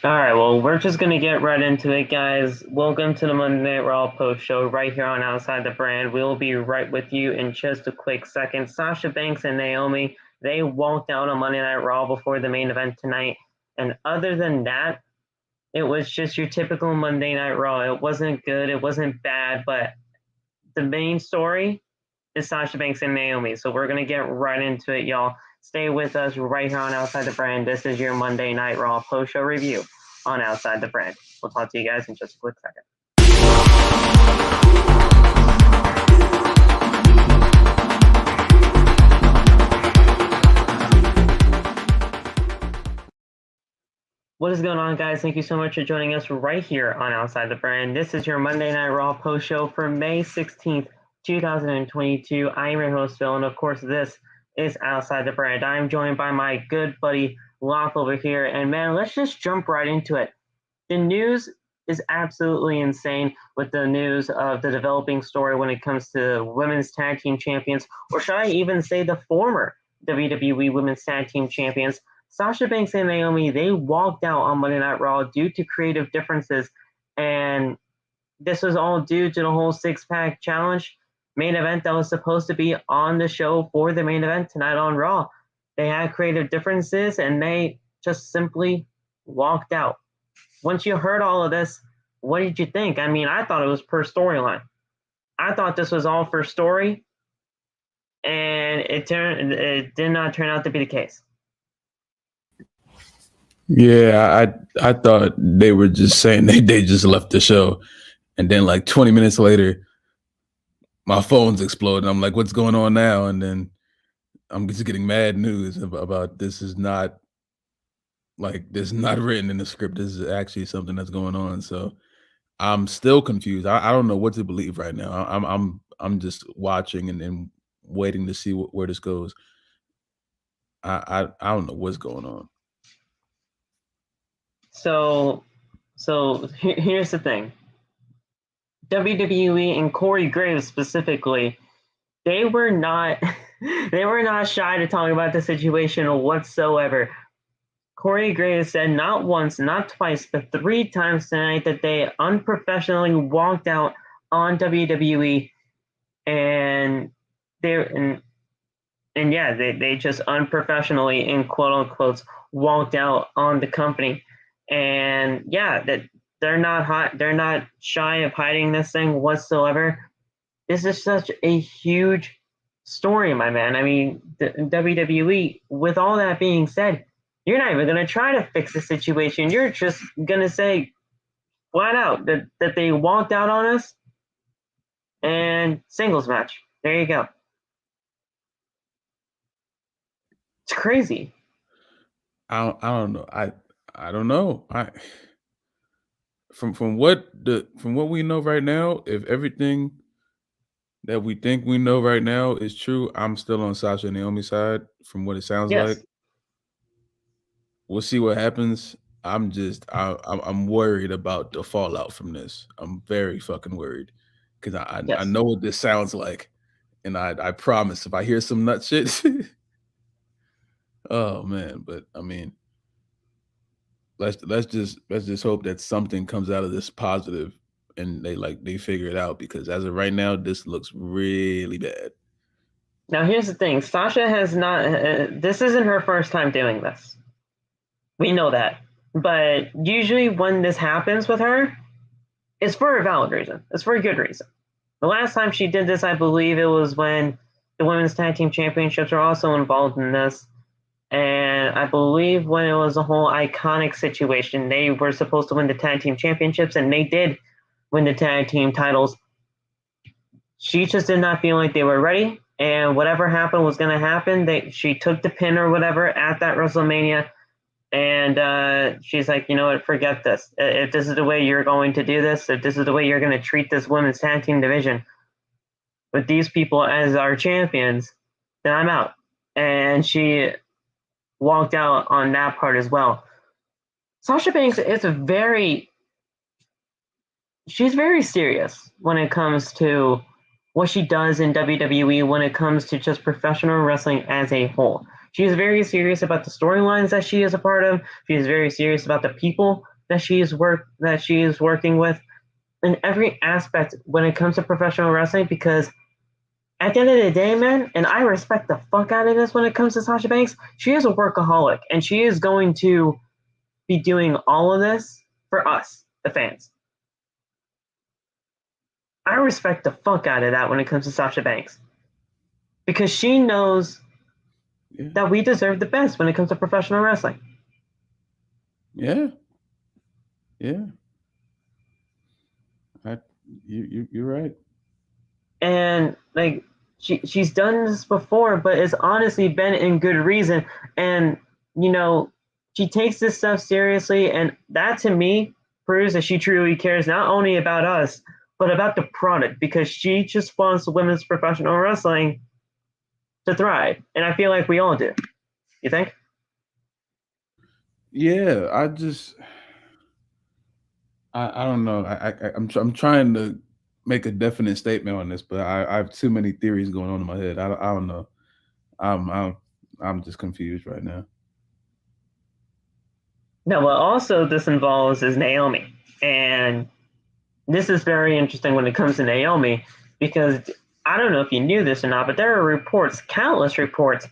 All right, well, we're just going to get right into it, guys. Welcome to the Monday Night Raw post show right here on Outside the Brand. We'll be right with you in just a quick second. Sasha Banks and Naomi, they walked out on Monday Night Raw before the main event tonight. And other than that, it was just your typical Monday Night Raw. It wasn't good, it wasn't bad, but the main story is Sasha Banks and Naomi. So we're going to get right into it, y'all. Stay with us right here on Outside the Brand. This is your Monday Night Raw post show review on Outside the Brand. We'll talk to you guys in just a quick second. What is going on, guys? Thank you so much for joining us right here on Outside the Brand. This is your Monday Night Raw post show for May 16th, 2022. I am your host, Phil, and of course, this is Outside the Brand. I am joined by my good buddy, Locke, over here. And man, let's just jump right into it. The news is absolutely insane with the news of the developing story when it comes to women's tag team champions, or should I even say the former WWE women's tag team champions. Sasha Banks and Naomi, they walked out on Monday Night Raw due to creative differences, and this was all due to the whole six-pack challenge main event that was supposed to be on the show for the main event tonight on Raw. They had creative differences, and they just simply walked out. Once you heard all of this, what did you think? I mean, I thought it was per storyline. I thought this was all for story, and it did not turn out to be the case. Yeah, I thought they were just saying they just left the show, and then like 20 minutes later, my phone's exploding. I'm like, what's going on now? And then I'm just getting mad news about this is not written in the script. This is actually something that's going on. So I'm still confused. I don't know what to believe right now. I'm just watching and waiting to see where this goes. I don't know what's going on. So here's the thing. WWE and Corey Graves specifically, they were not shy to talk about the situation whatsoever. Corey Graves said not once, not twice, but 3 times tonight that they unprofessionally walked out on WWE, and they just unprofessionally, in quote unquote, walked out on the company. And yeah, that they're not shy of hiding this thing whatsoever. This is such a huge story, my man. I mean, the WWE, with all that being said, you're not even going to try to fix the situation. You're just going to say flat out that they walked out on us, and singles match. There you go. It's crazy. I don't know. I don't know. From what we know right now, if everything that we think we know right now is true, I'm still on Sasha and Naomi's side. From what it sounds like, we'll see what happens. I'm worried about the fallout from this. I'm very fucking worried because I know what this sounds like, and I promise if I hear some nut shit, oh man. But I mean, let's just hope that something comes out of this positive and they figure it out, because as of right now, this looks really bad. Now here's the thing: Sasha has not. This isn't her first time doing this. We know that, but usually when this happens with her, it's for a valid reason. It's for a good reason. The last time she did this, I believe it was when the Women's Tag Team Championships were also involved in this. And I believe when it was a whole iconic situation, they were supposed to win the Tag Team Championships, and they did win the Tag Team titles. She just did not feel like they were ready, and whatever happened was going to happen. She took the pin or whatever at that WrestleMania, and she's like, you know what, forget this. If this is the way you're going to do this, if this is the way you're going to treat this women's tag team division with these people as our champions, then I'm out. And she walked out on that part as well. Sasha Banks she's very serious when it comes to what she does in WWE, when it comes to just professional wrestling as a whole. She is very serious about the storylines that she is a part of. She is very serious about the people that she is working with in every aspect when it comes to professional wrestling, because at the end of the day, man, and I respect the fuck out of this when it comes to Sasha Banks, she is a workaholic, and she is going to be doing all of this for us, the fans. I respect the fuck out of that when it comes to Sasha Banks, because she knows that we deserve the best when it comes to professional wrestling. Yeah. You're right. And like she's done this before, but it's honestly been in good reason. And she takes this stuff seriously, and that to me proves that she truly cares not only about us but about the product, because she just wants women's professional wrestling to thrive, and I feel like we all do. You think? Yeah, I don't know. I'm trying to make a definite statement on this, but I have too many theories going on in my head. I don't know. I'm just confused right now. Now, what also this involves is NAOMI, and this is very interesting when it comes to NAOMI, because I don't know if you knew this or not, but there are reports, countless reports,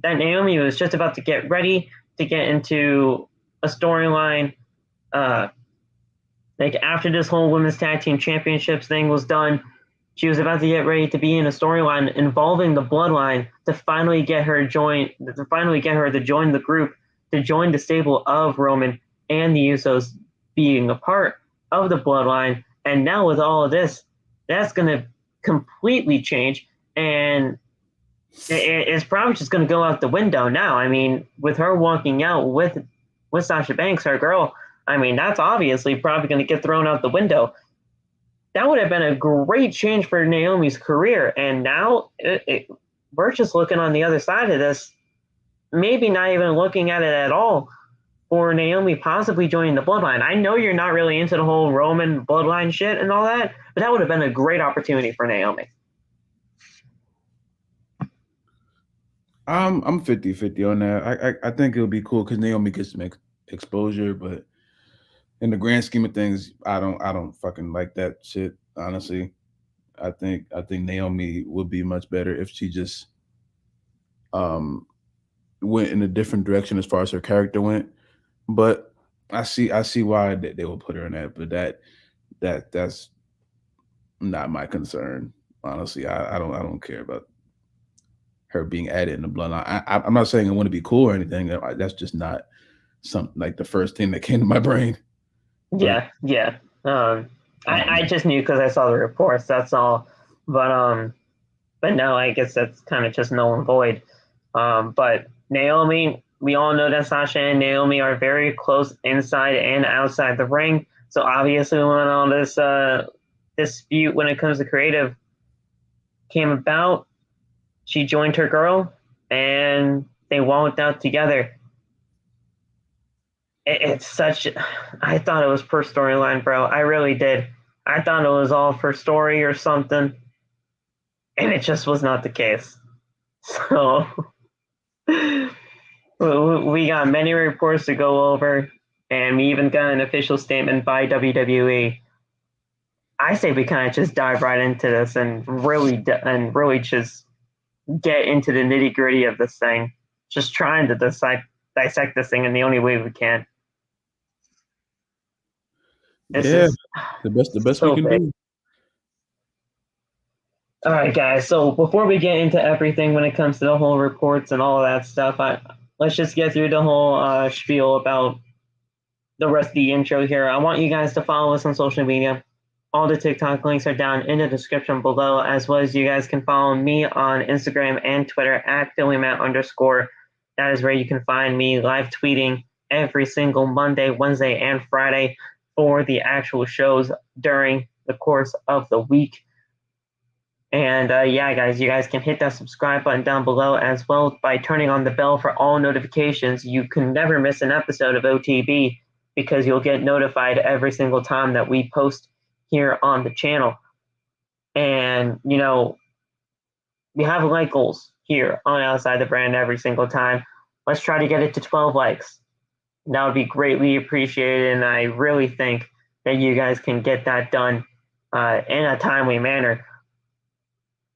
that NAOMI was just about to get ready to get into a storyline. Like after this whole women's tag team championships thing was done, she was about to get ready to be in a storyline involving the Bloodline to finally get her to join the group, to join the stable of Roman and the Usos being a part of the Bloodline. And now with all of this, that's going to completely change, and it's probably just going to go out the window now. I mean, with her walking out with Sasha Banks, her girl, I mean, that's obviously probably going to get thrown out the window. That would have been a great change for NAOMI's career, and now we're just looking on the other side of this, maybe not even looking at it at all, for NAOMI possibly joining the Bloodline. I know you're not really into the whole Roman Bloodline shit and all that, but that would have been a great opportunity for NAOMI. I'm 50-50 on that. I think it would be cool because NAOMI gets some exposure, but in the grand scheme of things, I don't fucking like that shit, honestly. I think NAOMI would be much better if she just went in a different direction as far as her character went. But I see why they will put her in that, but that's not my concern. Honestly, I don't care about her being added in the bloodline. I'm not saying I want to be cool or anything. That's just not something like the first thing that came to my brain. Yeah. I just knew because I saw the reports. That's all. But no, I guess that's kind of just null and void. But NAOMI, we all know that Sasha and NAOMI are very close inside and outside the ring. So obviously, when all this dispute when it comes to creative came about, she joined her girl, and they walked out together. It's such. I thought it was per storyline, bro. I really did. I thought it was all for story or something, and it just was not the case. So we got many reports to go over, and we even got an official statement by WWE. I say we kind of just dive right into this and really just get into the nitty gritty of this thing. Just trying to dissect this thing in the only way we can. This is the best so we can do. All right, guys. So before we get into everything when it comes to the whole reports and all of that stuff, let's just get through the whole spiel about the rest of the intro here. I want you guys to follow us on social media. All the TikTok links are down in the description below, as well as you guys can follow me on Instagram and Twitter at PhillyMatt_. That is where you can find me live tweeting every single Monday, Wednesday, and Friday for the actual shows during the course of the week. And yeah, guys, you guys can hit that subscribe button down below, as well by turning on the bell for all notifications. You can never miss an episode of OTB because you'll get notified every single time that we post here on the channel. And, we have like goals. here on Outside the Brand every single time. Let's try to get it to 12 likes. That would be greatly appreciated, and I really think that you guys can get that done in a timely manner.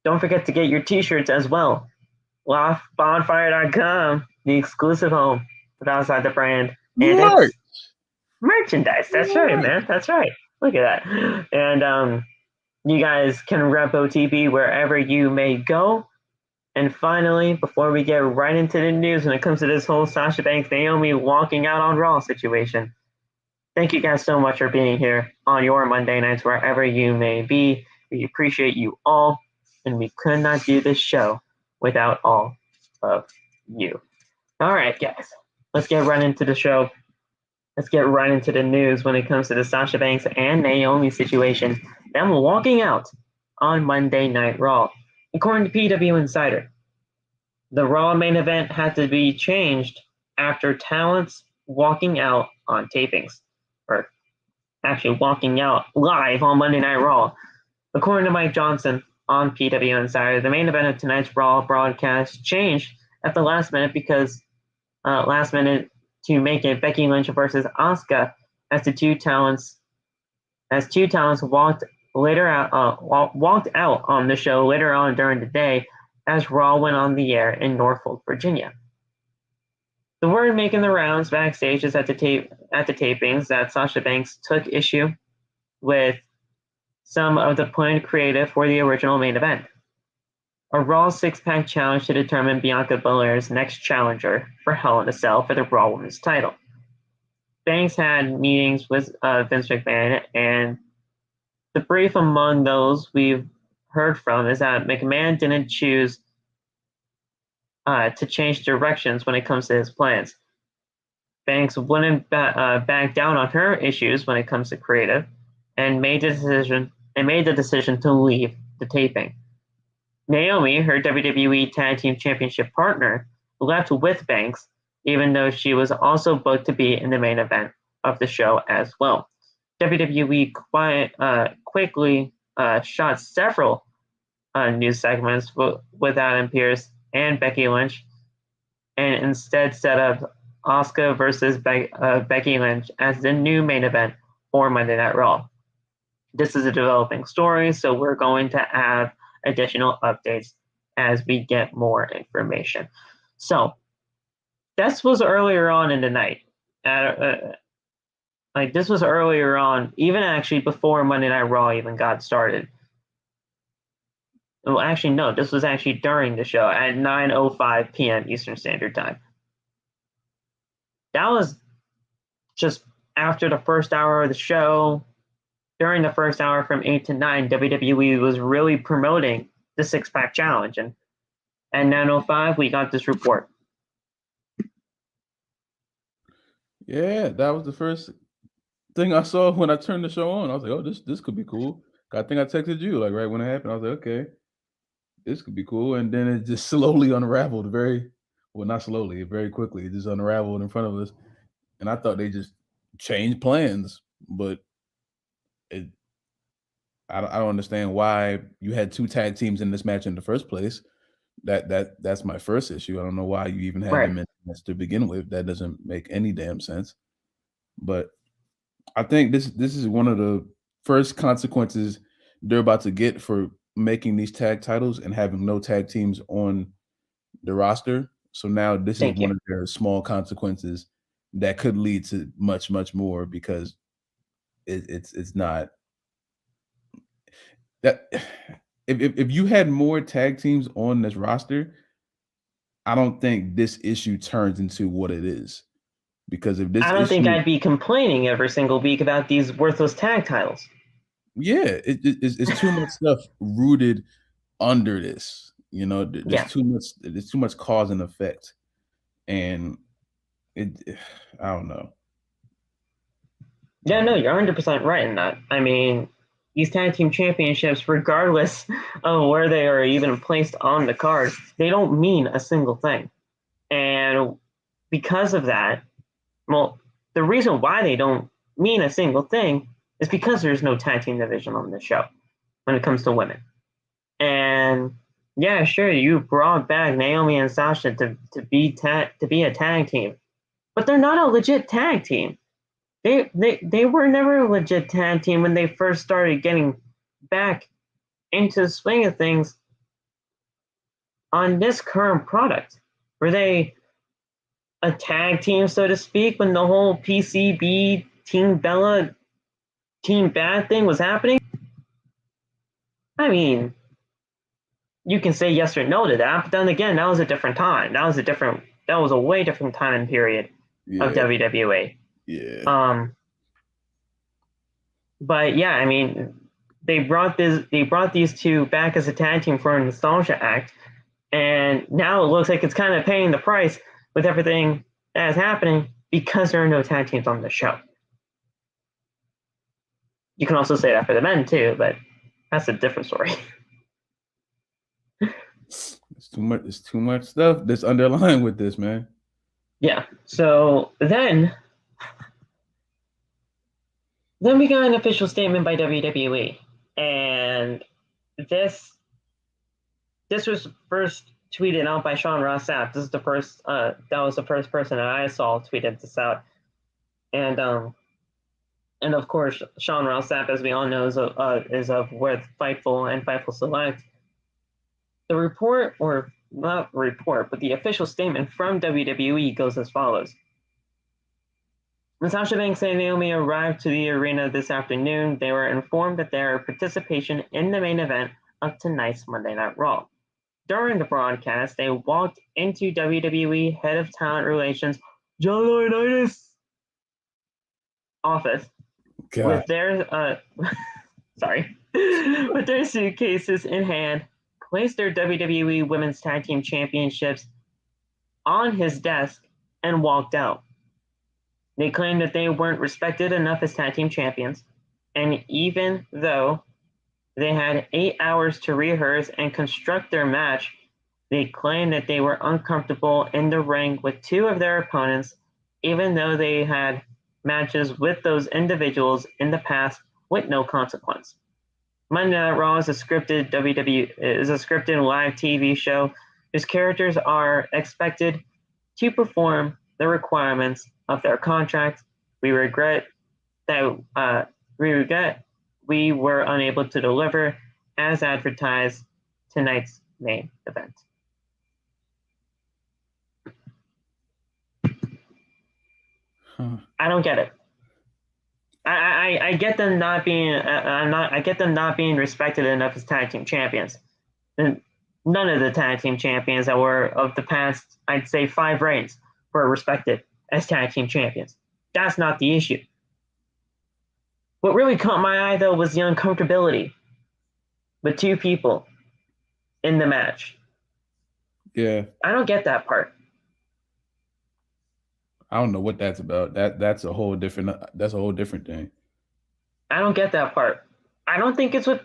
Don't forget to get your t-shirts as well. LoftBonfire.com, the exclusive home of Outside the Brand. And it's merchandise. That's right, man. That's right. Look at that. And you guys can rep OTB wherever you may go. And finally, before we get right into the news when it comes to this whole Sasha Banks, Naomi walking out on Raw situation, thank you guys so much for being here on your Monday nights, wherever you may be. We appreciate you all, and we could not do this show without all of you. All right, guys, let's get right into the show. Let's get right into the news when it comes to the Sasha Banks and Naomi situation. Them walking out on Monday Night Raw. According to PW Insider, the Raw main event had to be changed after talents walking out on tapings, or actually walking out live on Monday Night Raw. According to Mike Johnson on PW Insider, the main event of tonight's Raw broadcast changed at the last minute because last minute to make it Becky Lynch versus Asuka as two talents walked out on the show later on during the day as Raw went on the air in Norfolk, Virginia. The word making the rounds backstage is at the tapings that Sasha Banks took issue with some of the planned creative for the original main event. A Raw six-pack challenge to determine Bianca Belair's next challenger for Hell in a Cell for the Raw Women's title. Banks had meetings with Vince McMahon, and the brief among those we've heard from is that McMahon didn't choose to change directions when it comes to his plans. Banks wouldn't back down on her issues when it comes to creative, and made the decision to leave the taping. Naomi, her WWE Tag Team Championship partner, left with Banks, even though she was also booked to be in the main event of the show as well. WWE quickly shot several news segments with Adam Pearce and Becky Lynch, and instead set up Asuka versus Becky Lynch as the new main event for Monday Night Raw. This is a developing story, so we're going to have additional updates as we get more information. So, this was earlier on in the night. This was earlier on, even actually before Monday Night Raw even got started. Well, actually, no, this was actually during the show at 9:05 p.m. Eastern Standard Time. That was just after the first hour of the show. During the first hour from 8 to 9, WWE was really promoting the six-pack challenge. And at 9:05, we got this report. Yeah, that was the first thing I saw when I turned the show on. I was like, oh, this could be cool. I think I texted you like right when it happened. I was like, okay, this could be cool. And then it just slowly unraveled not slowly, very quickly. It just unraveled in front of us. And I thought they just changed plans, but I don't understand why you had two tag teams in this match in the first place. That's my first issue. I don't know why you even had them in this to begin with. That doesn't make any damn sense. But I think this is one of the first consequences they're about to get for making these tag titles and having no tag teams on the roster. So now this is one of their small consequences that could lead to much, much more, because it's not that if you had more tag teams on this roster, I don't think this issue turns into what it is. Because if this, I don't think I'd be complaining every single week about these worthless tag titles. Yeah, it's too much stuff rooted under this. You know, there's too much. There's too much cause and effect, and I don't know. Yeah, no, you're 100% right in that. I mean, these tag team championships, regardless of where they are even placed on the card, they don't mean a single thing. And because of that, well, the reason why they don't mean a single thing is because there's no tag team division on the show when it comes to women. And Yeah, sure, you brought back Naomi and Sasha to be a tag team, but they're not a legit tag team. They were never a legit tag team when they first started getting back into the swing of things on this current product. Were they a tag team, so to speak, when the whole PCB Team Bella Team Bad thing was happening? I mean, you can say yes or no to that, but then again, that was a different time. That was a way different time and period of WWE. Yeah. But yeah, I mean, they brought these two back as a tag team for a nostalgia act, and now it looks like it's kind of paying the price with everything that is happening because there are no tag teams on the show. You can also say that for the men too, but that's a different story. It's too much stuff that's underlying with this, man. Yeah. So then we got an official statement by WWE, and this was first tweeted out by Sean Ross Sapp. This is the first. That was the first person that I saw tweeted this out, and of course Sean Ross Sapp, as we all know, is of with Fightful and Fightful Select. The report, or not report, but the official statement from WWE goes as follows. When Sasha Banks and Naomi arrived to the arena this afternoon, they were informed that their participation in the main event of tonight's Monday Night Raw. During the broadcast, they walked into WWE Head of Talent Relations John Laurinaitis' office with their with their suitcases in hand, placed their WWE Women's Tag Team Championships on his desk, and walked out. They claimed that they weren't respected enough as tag team champions, and even though they had 8 hours to rehearse and construct their match, they claimed that they were uncomfortable in the ring with two of their opponents, even though they had matches with those individuals in the past with no consequence. Monday Night Raw is a scripted live TV show whose characters are expected to perform the requirements of their contract. We regret we were unable to deliver as advertised tonight's main event. I don't get it. I get them not being I get them not being respected enough as tag team champions. And none of the tag team champions that were of the past, I'd say 5 reigns, were respected as tag team champions. That's not the issue. What really caught my eye, though, was the uncomfortability with 2 people in the match. Yeah. I don't get that part. I don't know what that's about. That's a whole different thing. I don't get that part. I don't think it's with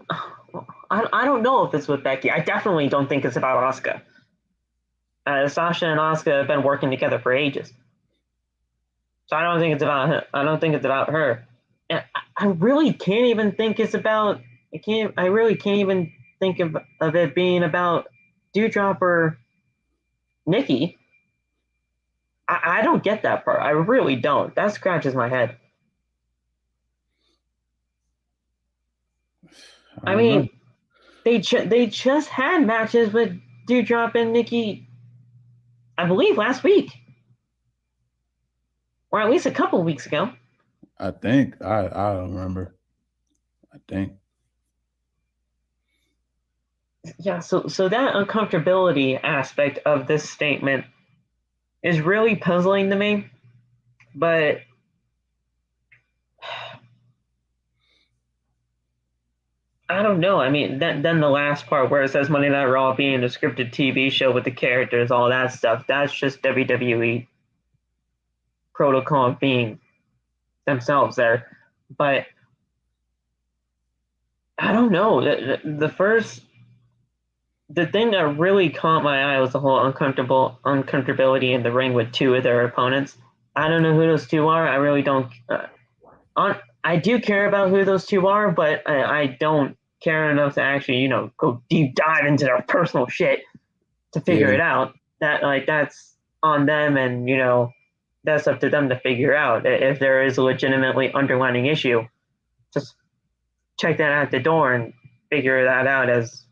I don't know if it's with Becky. I definitely don't think it's about Asuka. Sasha and Asuka have been working together for ages. So I don't think it's about her. I don't think it's about her. And I really can't even think it's about I really can't even think of it being about Doudrop or Nikki. I don't get that part. I really don't. That scratches my head. I mean, they just had matches with Doudrop and Nikki, I believe, last week, or at least a couple of weeks ago. I think I don't remember. I think. Yeah. So that uncomfortability aspect of this statement is really puzzling to me, but I don't know. I mean, then the last part where it says Monday Night Raw being a scripted TV show with the characters, all that stuff, that's just WWE protocol being themselves there. But I don't know. The thing that really caught my eye was the whole uncomfortability in the ring with 2 of their opponents. I don't know who those 2 are. I really don't. I do care about who those 2 are, but I don't care enough to actually, go deep dive into their personal shit to figure it out. That's on them, and that's up to them to figure out. If there is a legitimately underlying issue, just check that at the door and figure that out as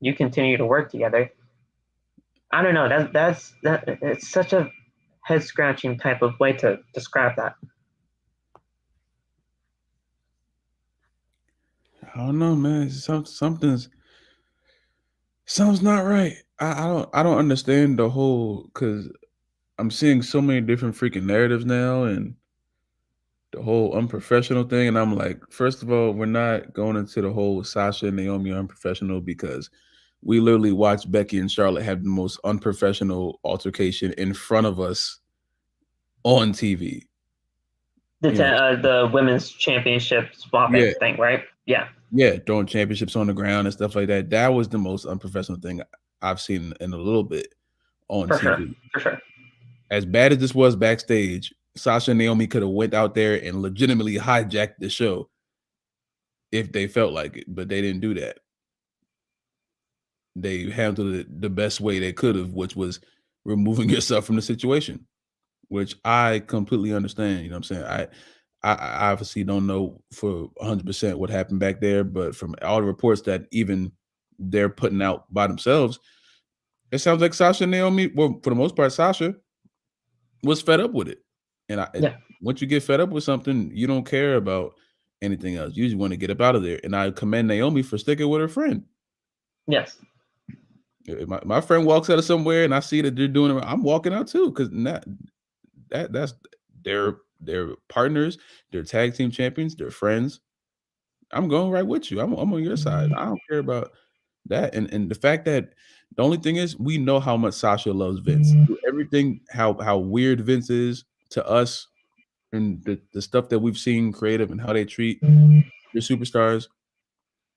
you continue to work together. I don't know. That's it's such a head scratching type of way to describe that. I don't know, man. Something's not right. I don't understand the whole, because I'm seeing so many different freaking narratives now and the whole unprofessional thing. And I'm like, first of all, we're not going into the whole Sasha and Naomi unprofessional, because we literally watched Becky and Charlotte have the most unprofessional altercation in front of us on TV. The women's championship swapping thing, right? Yeah. Yeah, throwing championships on the ground and stuff like that. That was the most unprofessional thing I've seen in a little bit on TV. For sure. As bad as this was backstage, Sasha and Naomi could have went out there and legitimately hijacked the show if they felt like it, but they didn't do that. They handled it the best way they could have, which was removing yourself from the situation, which I completely understand. You know what I'm saying? I obviously don't know for 100% what happened back there, but from all the reports that even they're putting out by themselves, it sounds like Sasha and Naomi, well, for the most part, Sasha was fed up with it. And once you get fed up with something, you don't care about anything else. You just want to get up out of there. And I commend Naomi for sticking with her friend. Yes. If my friend walks out of somewhere and I see that they're doing it, I'm walking out too, because that's their partners, their tag team champions, their friends. I'm going right with you. I'm on your side. I don't care about that. And the fact that the only thing is, we know how much Sasha loves Vince. Everything, how weird Vince is to us, and the stuff that we've seen creative and how they treat their superstars.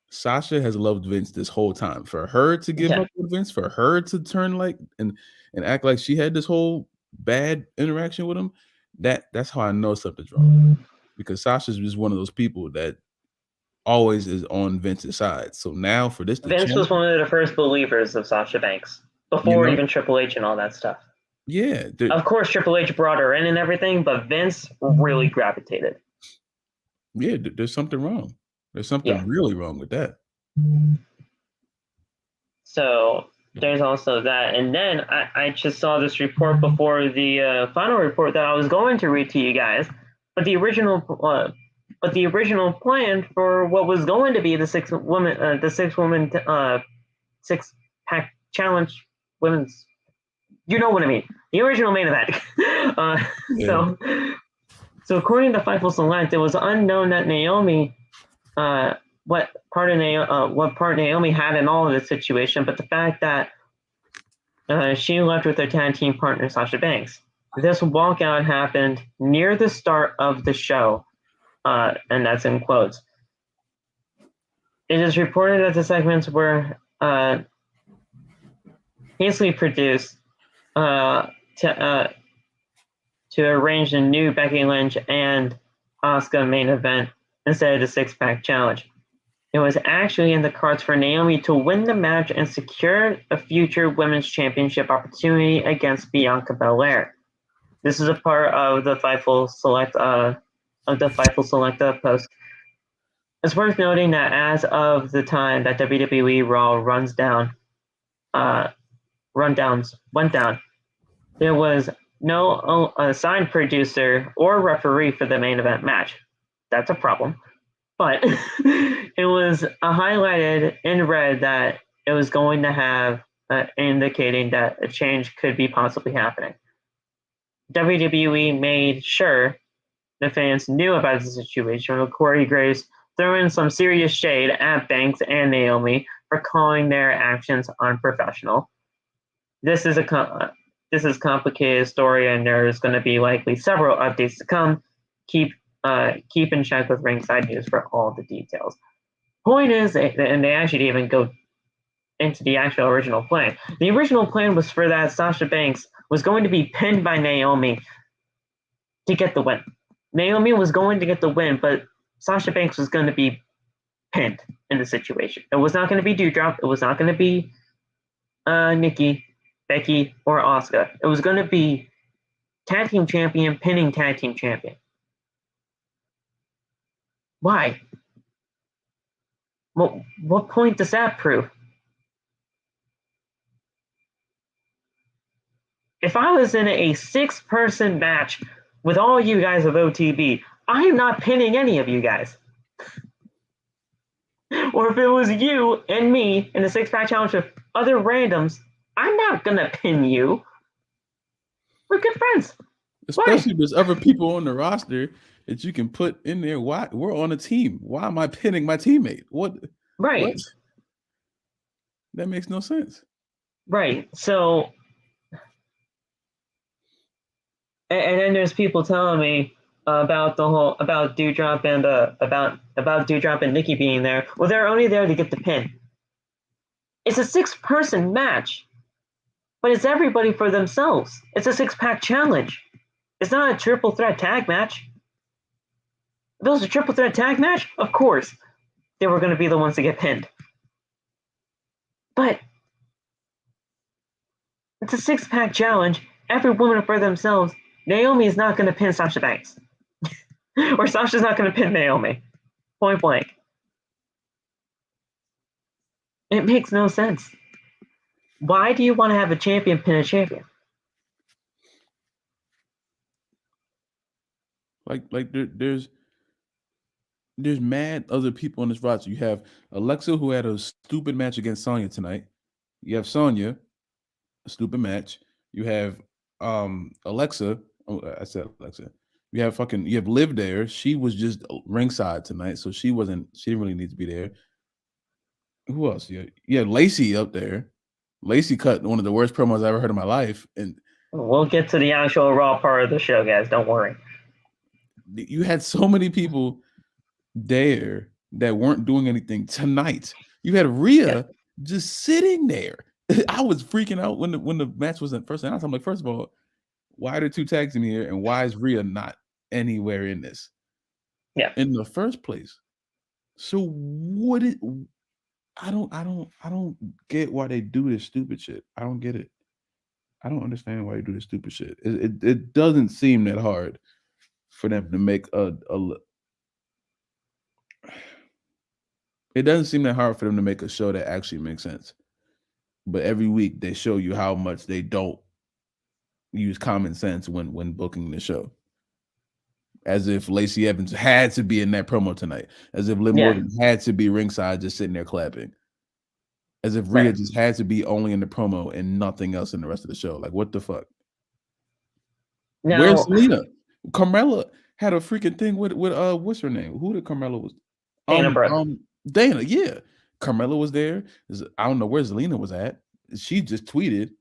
Sasha has loved Vince this whole time. For her to give up with Vince, for her to turn like and act like she had this whole bad interaction with him, that's how I know something's wrong. Because Sasha's just one of those people that always is on Vince's side. So now for this, Vince was one of the first believers of Sasha Banks before even Triple H and all that stuff. Yeah, of course Triple H brought her in and everything, but Vince really gravitated. Yeah, there's something wrong. There's something really wrong with that. So there's also that. And then I just saw this report before the final report that I was going to read to you guys. But the original plan for what was going to be the six pack challenge women's, you know what I mean, the original main event. So according to Fightful Select, it was unknown that Naomi, what part Naomi had in all of this situation, but the fact that she left with her tag team partner Sasha Banks. This walkout happened near the start of the show, and that's in quotes. It is reported that the segments were hastily produced to arrange a new Becky Lynch and Asuka main event instead of the 6-pack challenge. It was actually in the cards for Naomi to win the match and secure a future women's championship opportunity against Bianca Belair. This is a part of the Fightful Select post. It's worth noting that as of the time that WWE Raw rundowns went down, there was no assigned producer or referee for the main event match. That's a problem. But it was highlighted in red that it was going to have indicating that a change could be possibly happening. WWE made sure the fans knew about the situation, with Corey Graves throwing some serious shade at Banks and Naomi for calling their actions unprofessional. This is a complicated story, and there's going to be likely several updates to come. Keep in check with Ringside News for all the details. Point is, and they actually didn't even go into the actual original plan. The original plan was for that Sasha Banks was going to be pinned by Naomi to get the win. Naomi was going to get the win, but Sasha Banks was going to be pinned in the situation. It was not going to be Doudrop. It was not going to be Nikki, Becky, or Asuka. It was going to be tag team champion pinning tag team champion. Why? What point does that prove? If I was in a 6-person match with all you guys of OTB, I'm not pinning any of you guys. Or if it was you and me in a 6-pack challenge with other randoms, I'm not gonna pin you. We're good friends. Especially if there's other people on the roster that you can put in there. Why? We're on a team. Why am I pinning my teammate? What? Right. What? That makes no sense. Right. So, and then there's people telling me about Doudrop and about Doudrop and Nikki being there. Well, they're only there to get the pin. It's a 6-person match, but it's everybody for themselves. It's a 6-pack challenge. It's not a triple threat tag match. If it was a triple threat tag match, of course, they were going to be the ones to get pinned. But it's a 6-pack challenge. Every woman for themselves. Naomi is not going to pin Sasha Banks. Or Sasha's not going to pin Naomi. Point blank. It makes no sense. Why do you want to have a champion pin a champion? Like there's mad other people on this roster. You have Alexa, who had a stupid match against Sonya tonight. You have Sonya, a stupid match. You have Alexa. Oh, I said Alexa. You have Liv there. She was just ringside tonight, so she didn't really need to be there. Who else? You have Lacey up there. Lacey cut one of the worst promos I ever heard in my life. And we'll get to the actual Raw part of the show, guys. Don't worry. You had so many people there that weren't doing anything tonight. You had Rhea just sitting there. I was freaking out when the match was in first. And I'm like, first of all, why are there 2 tags in here, and why is Rhea not anywhere in this? Yeah. In the first place. So I don't get why they do this stupid shit. I don't get it. I don't understand why they do this stupid shit. It doesn't seem that hard for them to make it doesn't seem that hard for them to make a show that actually makes sense. But every week they show you how much they don't use common sense when booking the show. As if Lacey Evans had to be in that promo tonight. As if Liv Morgan had to be ringside just sitting there clapping. As if Rhea just had to be only in the promo and nothing else in the rest of the show. Like, what the fuck? Now, where's Selena? Carmella had a freaking thing with what's her name? Who did Carmella was? Dana Brooke. Dana, yeah. Carmella was there. I don't know where Zelina was at. She just tweeted.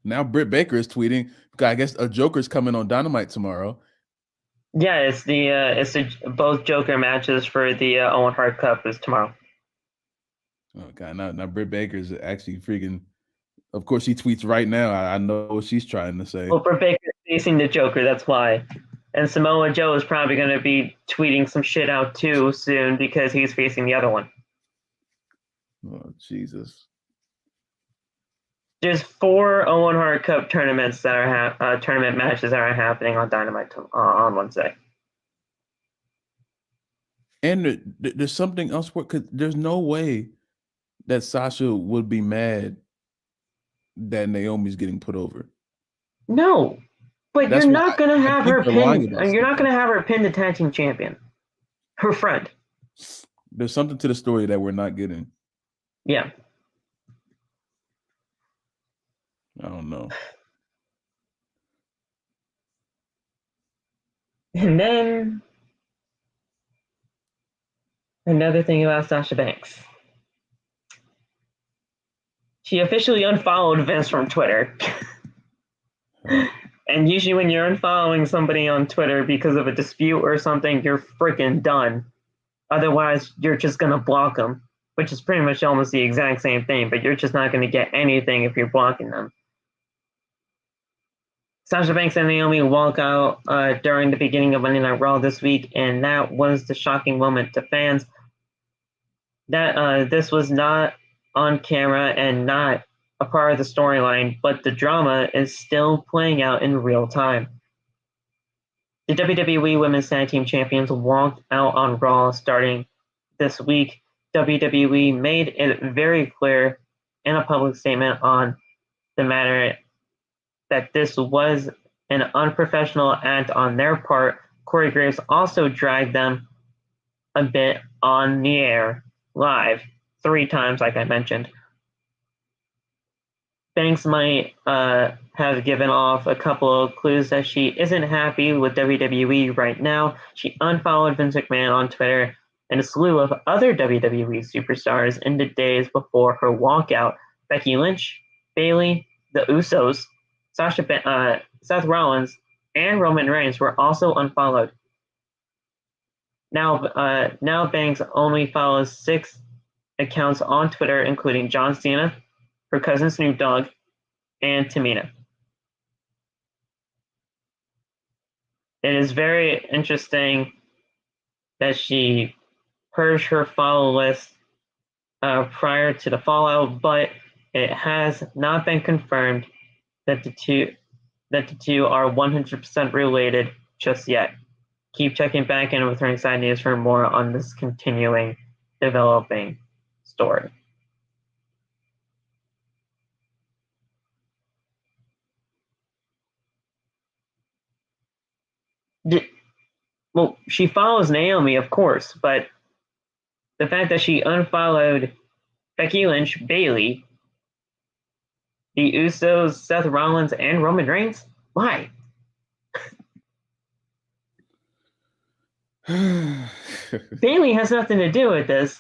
Now Britt Baker is tweeting. I guess a Joker's coming on Dynamite tomorrow. Yeah, it's both Joker matches for the Owen Hart Cup is tomorrow. Oh god, now Britt Baker is actually freaking. Of course, she tweets right now. I know what she's trying to say. Well, Britt Baker is facing the Joker. That's why. And Samoa Joe is probably going to be tweeting some shit out too soon because he's facing the other one. Oh Jesus. There's 4 Owen Hart Cup tournaments that are tournament matches that are happening on Dynamite on Wednesday. And there's something else because there's no way that Sasha would be mad that Naomi's getting put over. No, but you're not going to have her pin. You're not going to have her pin the tag team champion, her friend. There's something to the story that we're not getting. Yeah. I don't know. And then another thing about Sasha Banks. She officially unfollowed Vince from Twitter. And usually when you're unfollowing somebody on Twitter because of a dispute or something, you're freaking done. Otherwise, you're just going to block them, which is pretty much almost the exact same thing, but you're just not going to get anything if you're blocking them. Sasha Banks and Naomi walk out during the beginning of Monday Night Raw this week, and that was the shocking moment to fans. That this was not on camera and not a part of the storyline, but the drama is still playing out in real time. The WWE Women's Tag Team Champions walked out on Raw starting this week. WWE made it very clear in a public statement on the matter that this was an unprofessional act on their part. Corey Graves also dragged them a bit on the air live 3 times, like I mentioned. Banks might have given off a couple of clues that she isn't happy with WWE right now. She unfollowed Vince McMahon on Twitter and a slew of other WWE superstars in the days before her walkout. Becky Lynch, Bayley, the Usos, Seth Rollins, and Roman Reigns were also unfollowed. Now Banks only follows 6 accounts on Twitter, including John Cena, her cousin Snoop Dogg, and Tamina. It is very interesting that she purged her follow list prior to the fallout, but it has not been confirmed that the two are 100% related just yet. Keep checking back in with Ringside Side News for more on this continuing developing story. Well, she follows Naomi, of course, but the fact that she unfollowed Becky Lynch, Bayley, the Usos, Seth Rollins, and Roman Reigns, why? Bayley has nothing to do with this.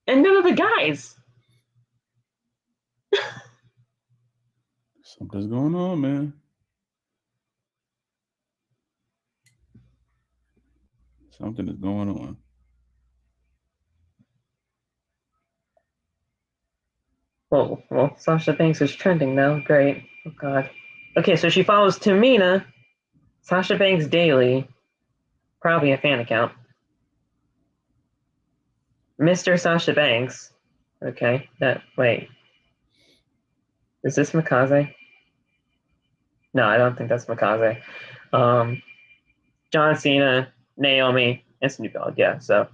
And none of the guys. Something's going on, man. Something is going on. Well, Sasha Banks is trending now. Great. Oh, God. Okay, so she follows Tamina, Sasha Banks daily, probably a fan account. Mr. Sasha Banks. Okay, wait. Is this Mikaze? No, I don't think that's Mikaze. John Cena, Naomi, and Snoop Dogg. Yeah, so.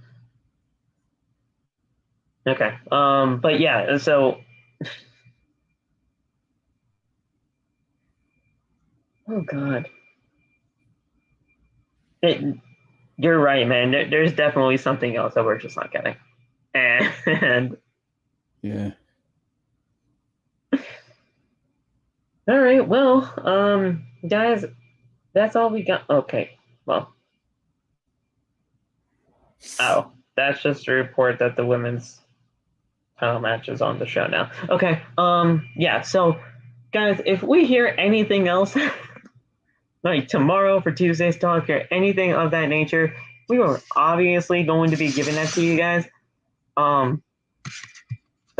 Okay. But yeah, so. Oh, God. You're right, man. There's definitely something else that we're just not getting. And yeah. All right, well, guys, that's all we got. Okay, well. Oh, that's just a report that the women's title match is on the show now. Okay, yeah, so, guys, if we hear anything else, like tomorrow for Tuesday's Talk or anything of that nature, we are obviously going to be giving that to you guys. But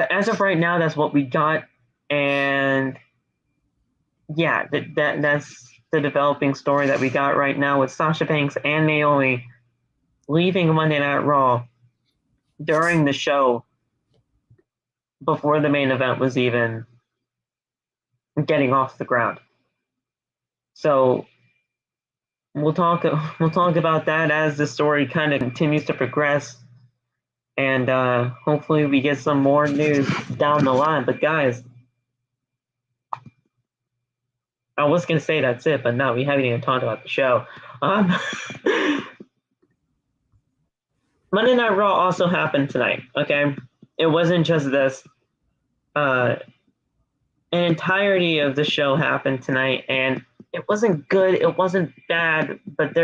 as of right now, that's what we got, and yeah, that's the developing story that we got right now with Sasha Banks and Naomi leaving Monday Night Raw during the show before the main event was even getting off the ground. So we'll talk about that as the story kind of continues to progress, and hopefully we get some more news down the line. But guys, I was gonna say that's it, but no, we haven't even talked about the show. Monday Night Raw also happened tonight. Okay, it wasn't just this. An entirety of the show happened tonight, and it wasn't good. It wasn't bad, but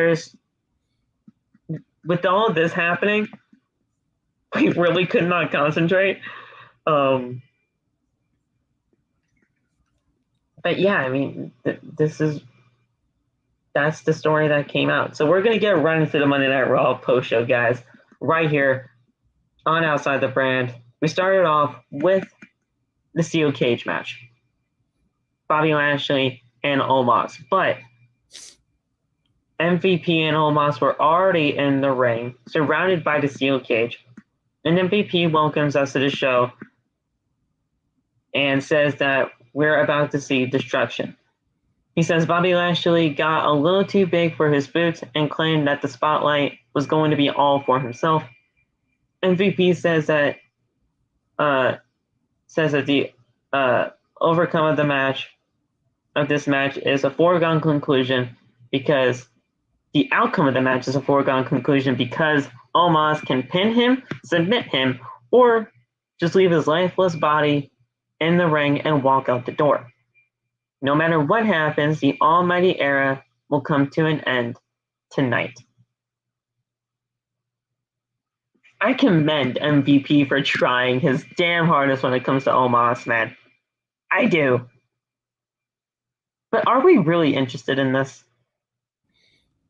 with all of this happening, we really could not concentrate. But yeah, I mean, that's the story that came out. So we're gonna get right into the Monday Night Raw post show, guys, right here on Outside the Brand. We started off with the steel cage match. Bobby Lashley, and Omos. But MVP and Omos were already in the ring, surrounded by the steel cage. And MVP welcomes us to the show and says that we're about to see destruction. He says Bobby Lashley got a little too big for his boots and claimed that the spotlight was going to be all for himself. MVP says that the outcome of this match is a foregone conclusion because Omos can pin him, submit him, or just leave his lifeless body in the ring and walk out the door. No matter what happens, the Almighty Era will come to an end tonight. I commend MVP for trying his damn hardest when it comes to Omos, man. I do. But are we really interested in this?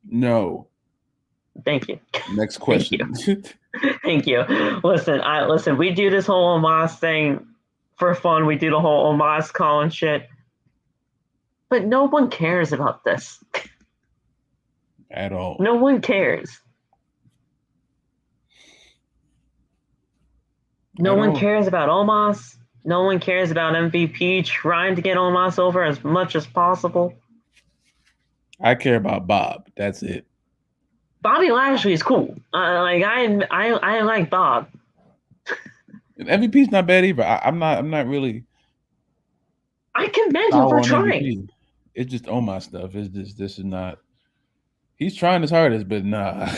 No. Thank you. Next question. Thank you. Listen, we do this whole Omos thing for fun. We do the whole Omos call and shit. But no one cares about this. At all. No one cares. No one cares about Omos. No one cares about MVP trying to get Omos over as much as possible. I care about Bob. That's it. Bobby Lashley is cool. I like Bob. MVP's not bad either. I'm not really. I commend him for trying. MVP. It's just Omos stuff. It's just this is not. He's trying his hardest, but nah.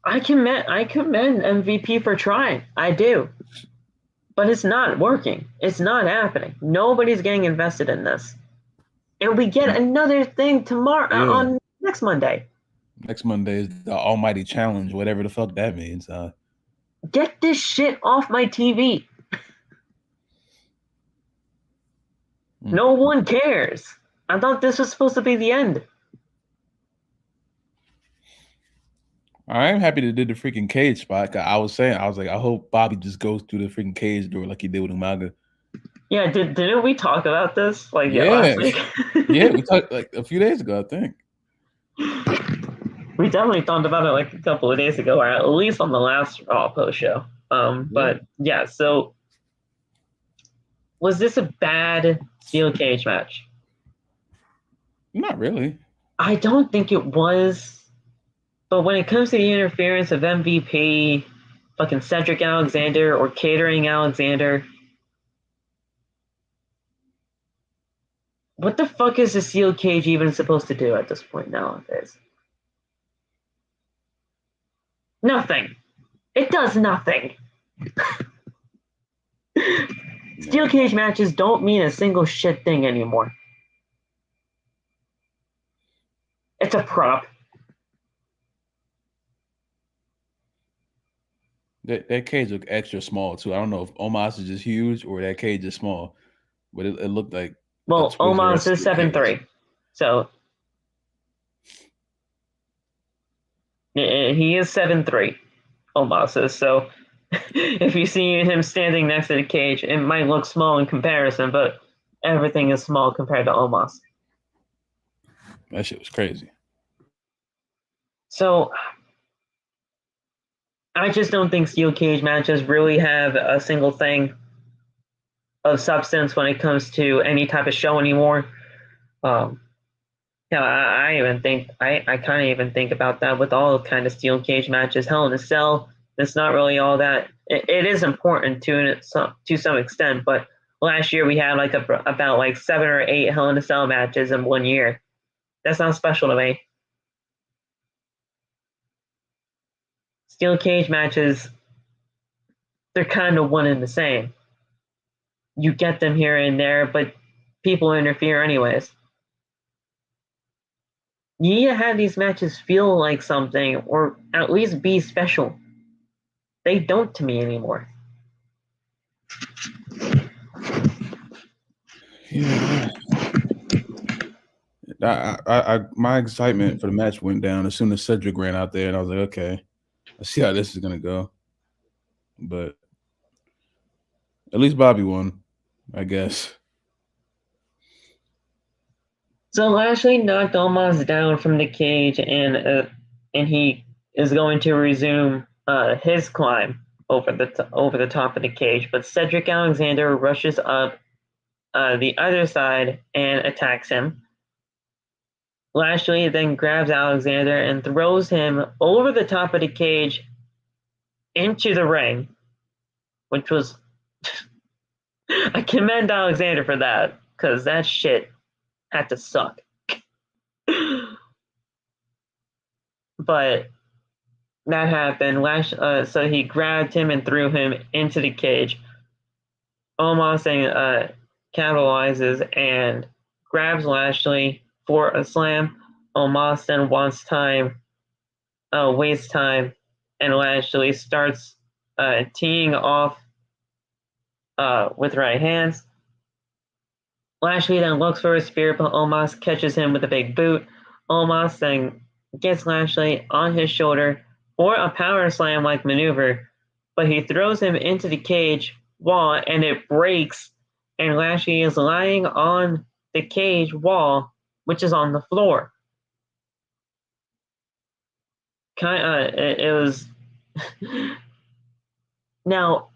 I commend MVP for trying. I do. But it's not working. It's not happening. Nobody's getting invested in this. And we get another thing tomorrow on next Monday. Next Monday is the Almighty Challenge, whatever the fuck that means. Get this shit off my TV. No one cares. I thought this was supposed to be the end. I am happy they did the freaking cage spot. I was like, I hope Bobby just goes through the freaking cage door like he did with Umaga. Yeah, didn't we talk about this last week? Yeah, we talked like a few days ago, I think. We definitely talked about it like a couple of days ago, or at least on the last Raw post show. But yeah, so was this a bad steel cage match? Not really. I don't think it was. But when it comes to the interference of MVP, fucking Cedric Alexander or Catering Alexander, what the fuck is the steel cage even supposed to do at this point nowadays? Nothing. It does nothing. Steel cage matches don't mean a single shit thing anymore. It's a prop. That cage looked extra small too. I don't know if Omos is just huge or that cage is small, but it looked like. Well, Omos is 7'3", so he is 7'3". Omos is, so if you see him standing next to the cage, it might look small in comparison, but everything is small compared to Omos. That shit was crazy. So I just don't think steel cage matches really have a single thing of substance when it comes to any type of show anymore. I kind of even think about that with all kind of steel cage matches. Hell in a Cell, it's not really all that. It is important to some extent, but last year we had about 7 or 8 Hell in a Cell matches in 1 year. That's not special to me. Steel cage matches, they're kind of one and the same. You get them here and there, but people interfere anyways. You need to have these matches feel like something, or at least be special. They don't to me anymore. Yeah. My excitement for the match went down as soon as Cedric ran out there, and I was like, okay, let's see how this is gonna go. But at least Bobby won, I guess. So Lashley knocked Omos down from the cage, and he is going to resume his climb over the top of the cage. But Cedric Alexander rushes up the other side and attacks him. Lashley then grabs Alexander and throws him over the top of the cage into the ring, which was I commend Alexander for that, because that shit had to suck. But that happened. So he grabbed him and threw him into the cage. Omos capitalizes and grabs Lashley for a slam. Omos then wastes time, and Lashley starts teeing off with right hands. Lashley then looks for a spear, but Omos catches him with a big boot. Omos then gets Lashley on his shoulder for a power slam-like maneuver, but he throws him into the cage wall, and it breaks, and Lashley is lying on the cage wall, which is on the floor. It was... Now,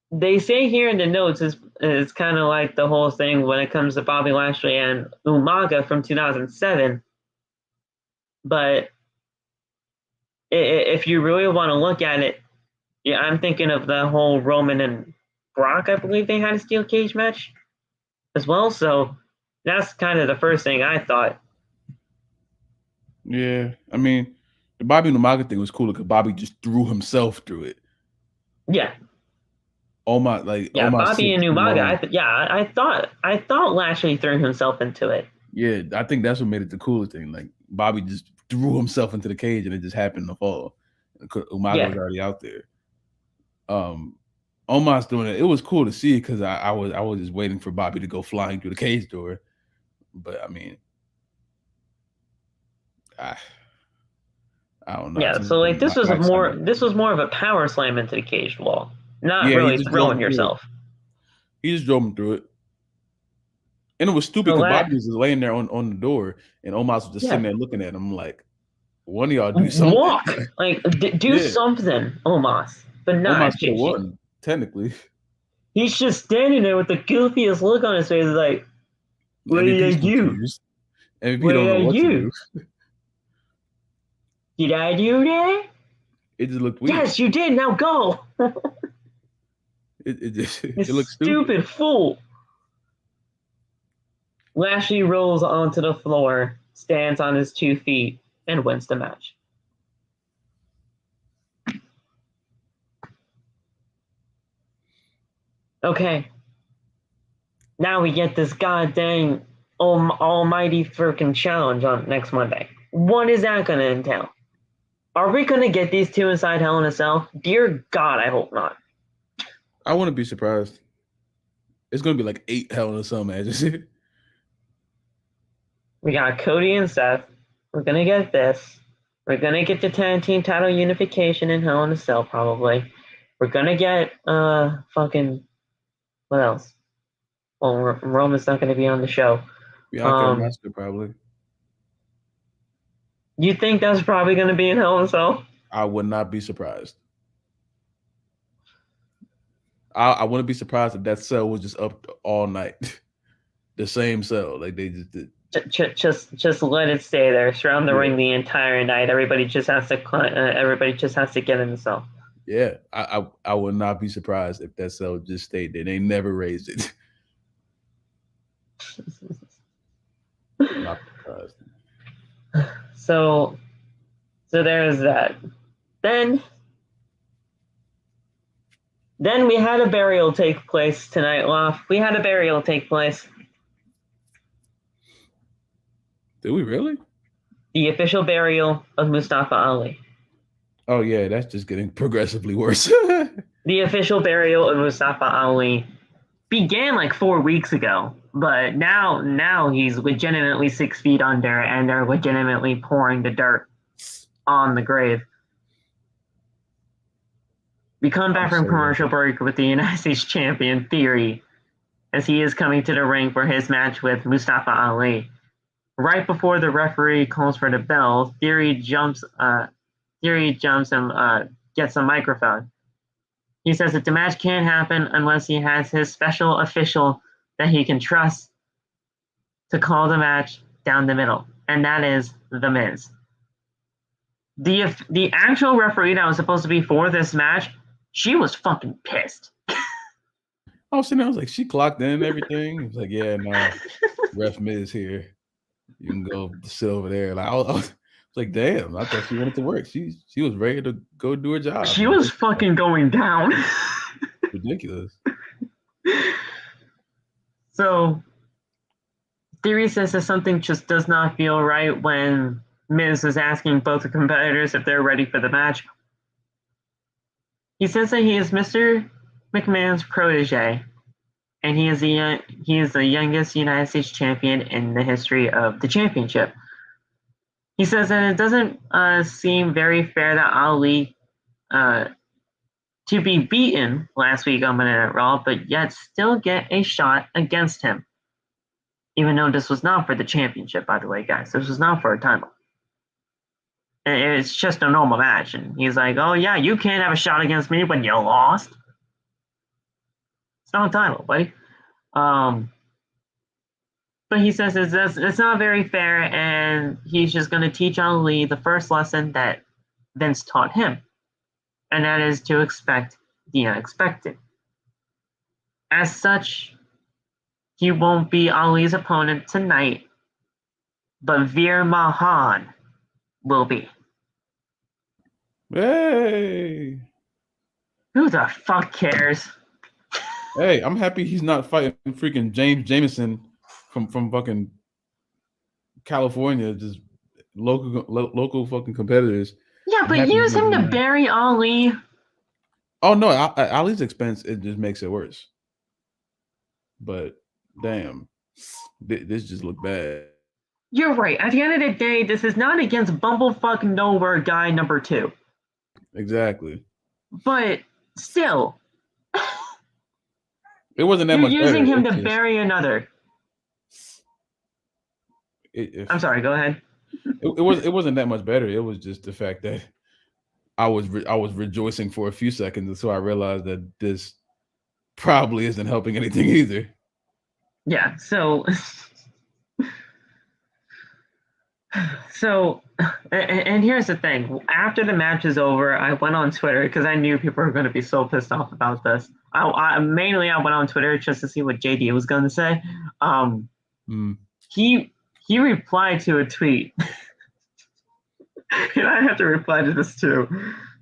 they say here in the notes is kind of like the whole thing when it comes to Bobby Lashley and Umaga from 2007. But if you really want to look at it, yeah, I'm thinking of the whole Roman and Brock. I believe they had a steel cage match as well. So that's kind of the first thing I thought. Yeah, I mean, the Bobby and Umaga thing was cool because Bobby just threw himself through it. Yeah. Bobby and Umaga. I thought Lashley threw himself into it. Yeah, I think that's what made it the coolest thing. Like Bobby just threw himself into the cage and it just happened to fall. Umaga was already out there. Omos doing it. It was cool to see because I was just waiting for Bobby to go flying through the cage door. But I mean, I don't know. Yeah, so like this was more of a power slam into the cage wall, not really throwing yourself. He just drove him through it. And it was stupid because Bobby was just laying there on the door, and Omos was just sitting there looking at him like, one of y'all do something. Walk! Like, do something, Omos. But not Omos won, technically. He's just standing there with the goofiest look on his face, like, what did I do? MVP don't know what to do. Did I do that? It just looked weird. Yes, you did. Now go. It looks stupid fool. Lashley rolls onto the floor, stands on his 2 feet, and wins the match. Okay. Now we get this goddamn almighty freaking challenge on next Monday. What is that going to entail? Are we going to get these two inside Hell in a Cell? Dear God, I hope not. I wouldn't be surprised. It's going to be like 8 Hell in a Cell matches. We got Cody and Seth. We're going to get this. We're going to get the tag team title unification in Hell in a Cell, probably. We're going to get, what else? Well, Roman's not going to be on the show. Bianca and Asuka, probably. You think that's probably going to be in Hell in a Cell? I would not be surprised. I wouldn't be surprised if that cell was just up all night. The same cell. Like they just did. Just let it stay there. Surround the ring the entire night. Everybody just has to get in the cell. Yeah, I would not be surprised if that cell just stayed there. They never raised it. Not surprised. So there's that. Then we had a burial take place tonight, Loft. We had a burial take place. Did we really? The official burial of Mustafa Ali. Oh yeah, that's just getting progressively worse. The official burial of Mustafa Ali began like 4 weeks ago, but now he's legitimately 6 feet under, and they're legitimately pouring the dirt on the grave. We come back from commercial break with the United States Champion Theory, as he is coming to the ring for his match with Mustafa Ali. right before the referee calls for the bell, Theory jumps and gets a microphone. He says that the match can't happen unless he has his special official that he can trust to call the match down the middle, and that is The Miz. The actual referee that was supposed to be for this match, she was fucking pissed. I was sitting there, I was like, she clocked in and everything. It was like, yeah, no, ref Miz here. You can go sit over there. Like I was like, damn, I thought she wanted to work. She was ready to go do her job. She was fucking going down. Ridiculous. So Theory says that something just does not feel right when Miz is asking both the competitors if they're ready for the match. He says that he is Mr. McMahon's protege, and he is the youngest United States champion in the history of the championship. He says that it doesn't seem very fair that Ali to be beaten last week on Monday Night Raw, but yet still get a shot against him. Even though this was not for the championship, by the way, guys. This was not for a title. It's just a normal match. And he's like, oh, yeah, you can't have a shot against me when you lost. It's not a title, buddy. But he says it's not very fair, and he's just going to teach Ali the first lesson that Vince taught him, and that is to expect the unexpected. As such, he won't be Ali's opponent tonight, but Veer Mahan will be. Hey! Who the fuck cares? Hey, I'm happy he's not fighting freaking James Jameson from fucking California, just local fucking competitors. Yeah, but use him to bury Ali. Oh no, at Ali's expense, it just makes it worse. But damn, this just looked bad. You're right. At the end of the day, this is not against bumblefuck nowhere guy number 2. Exactly. But still, it wasn't that you're much. You're using better. him to bury another. I'm sorry. Go ahead. It wasn't that much better. It was just the fact that I was rejoicing for a few seconds until I realized that this probably isn't helping anything either. Yeah. So, and here's the thing. After the match is over, I went on Twitter because I knew people were going to be so pissed off about this. I mainly went on Twitter just to see what JD was going to say. He replied to a tweet. And I have to reply to this too,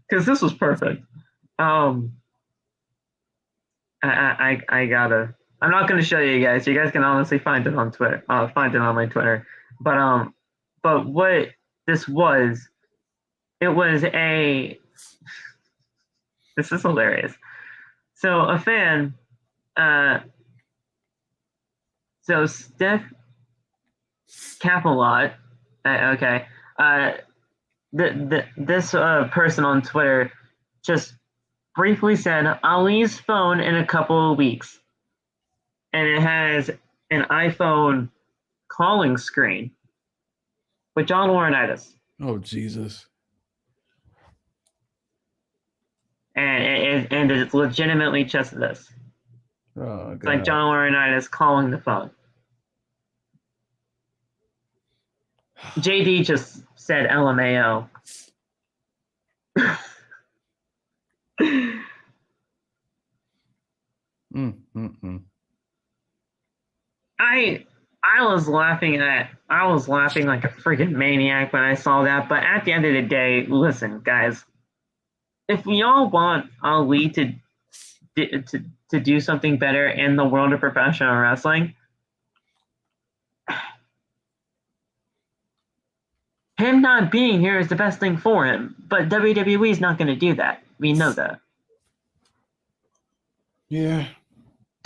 because this was perfect. I gotta. I'm not gonna show you guys. You guys can honestly find it on Twitter. Find it on my Twitter. But what this was, it was a. This is hilarious. So a fan. So Steph Capalot. Okay. This person on Twitter just briefly said Ali's phone in a couple of weeks, and it has an iPhone calling screen with John Laurinaitis. Oh Jesus! And it's legitimately just this. Oh, it's like John Laurinaitis calling the phone. JD just said LMAO. I was laughing like a freaking maniac when I saw that, but at the end of the day, listen, guys, if we all want Ali to do something better in the world of professional wrestling, him not being here is the best thing for him, but WWE is not going to do that. We know that. Yeah.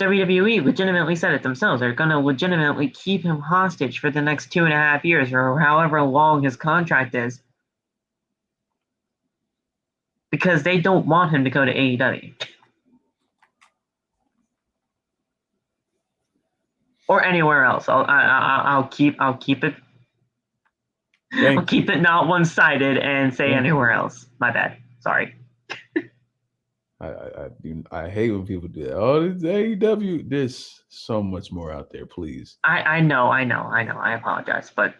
WWE legitimately said it themselves. They're going to legitimately keep him hostage for the next 2.5 years or however long his contract is, because they don't want him to go to AEW. Or anywhere else. I'll keep it We'll keep it not one-sided and say anywhere else. My bad. Sorry. I hate when people do that. Oh, this AEW. There's so much more out there. Please. I know. I apologize, but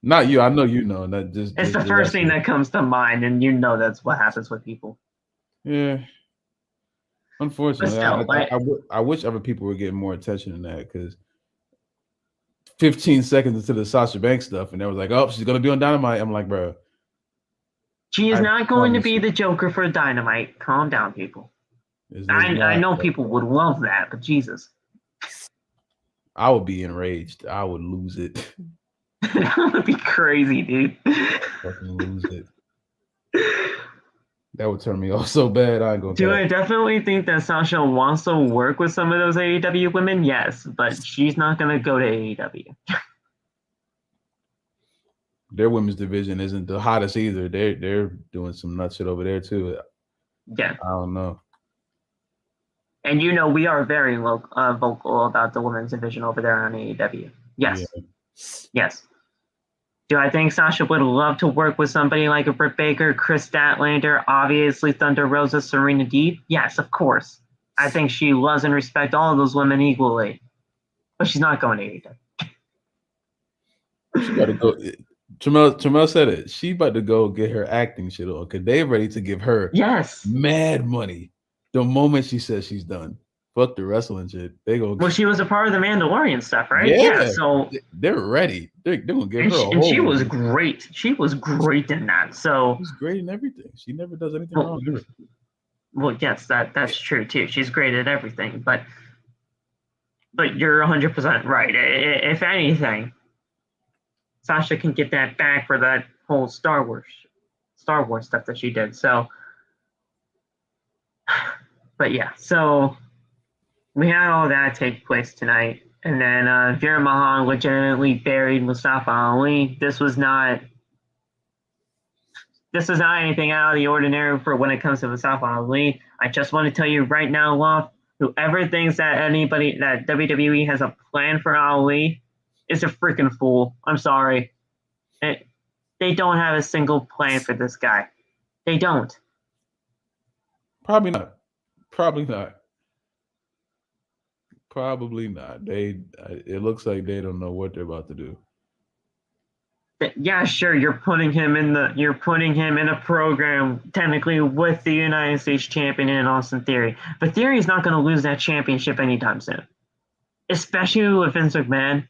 not you. I know you know. That it's the first thing that comes to mind, and you know that's what happens with people. Yeah. Unfortunately, I wish other people were getting more attention than that, because 15 seconds into the Sasha Banks stuff, and they was like, "Oh, she's gonna be on Dynamite." I'm like, bro, she is not going to be the Joker for Dynamite. Calm down, people. I know people would love that, but Jesus, I would be enraged. I would lose it. That would be crazy, dude. Fucking lose it. That would turn me off so bad. I ain't gonna. Do I definitely think that Sasha wants to work with some of those AEW women? Yes, but she's not gonna go to AEW. Their women's division isn't the hottest either. They're doing some nut shit over there too. Yeah, I don't know. And you know we are very vocal about the women's division over there on AEW. Yes, yes. Do I think Sasha would love to work with somebody like a Britt Baker, Chris Statlander, obviously Thunder Rosa, Serena Deeb? Yes, of course. I think she loves and respects all of those women equally. But she's not going to AEW. She got to go. Tramel said it. She about to go get her acting shit on, because they're ready to give her mad money the moment she says she's done. Fuck the wrestling shit. They go. Well, she was a part of the Mandalorian stuff, right? Yeah. So they're ready. They're gonna give her a whole. And she was great. She was great in that. So she's great in everything. She never does anything wrong. Well, yes, that's true too. She's great at everything, but you're 100% right. If anything, Sasha can get that back for that whole Star Wars stuff that she did. So, but yeah, so we had all that take place tonight, and then Veer Mahan legitimately buried Mustafa Ali. This was not anything out of the ordinary for when it comes to Mustafa Ali. I just want to tell you right now, Loth, whoever thinks that that WWE has a plan for Ali is a freaking fool. I'm sorry. They don't have a single plan for this guy. They don't. Probably not. It looks like they don't know what they're about to do. Yeah, sure. You're putting him in a program technically with the United States champion in Austin Theory, but Theory is not going to lose that championship anytime soon, especially with Vince McMahon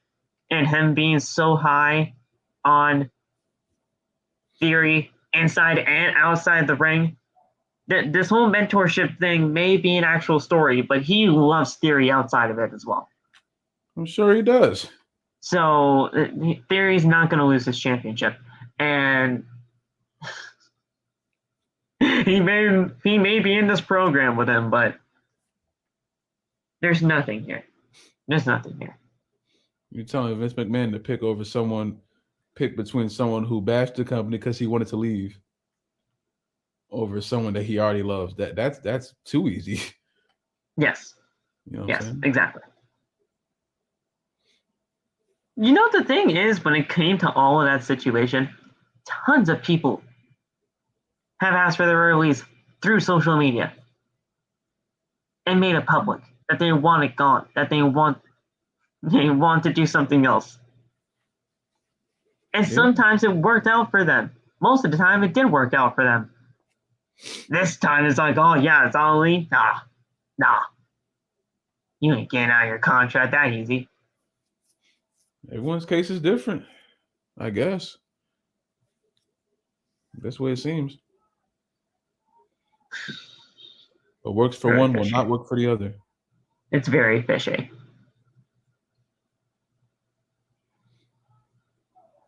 and him being so high on Theory inside and outside the ring. This whole mentorship thing may be an actual story, but he loves Theory outside of it as well. I'm sure he does. So Theory's not going to lose his championship, and he may be in this program with him, but there's nothing here. You're telling Vince McMahon to pick between someone who bashed the company because he wanted to leave over someone that he already loves. That's too easy. Yes. You know yes, exactly. You know, the thing is, when it came to all of that situation, tons of people have asked for their release through social media and made it public that they want it gone, that they want to do something else. And sometimes it worked out for them. Most of the time, it did work out for them. This time, it's like, oh, yeah, it's Ali. Nah. You ain't getting out of your contract that easy. Everyone's case is different, I guess. That's the way it seems. What works for one will not work for the other. It's very fishy.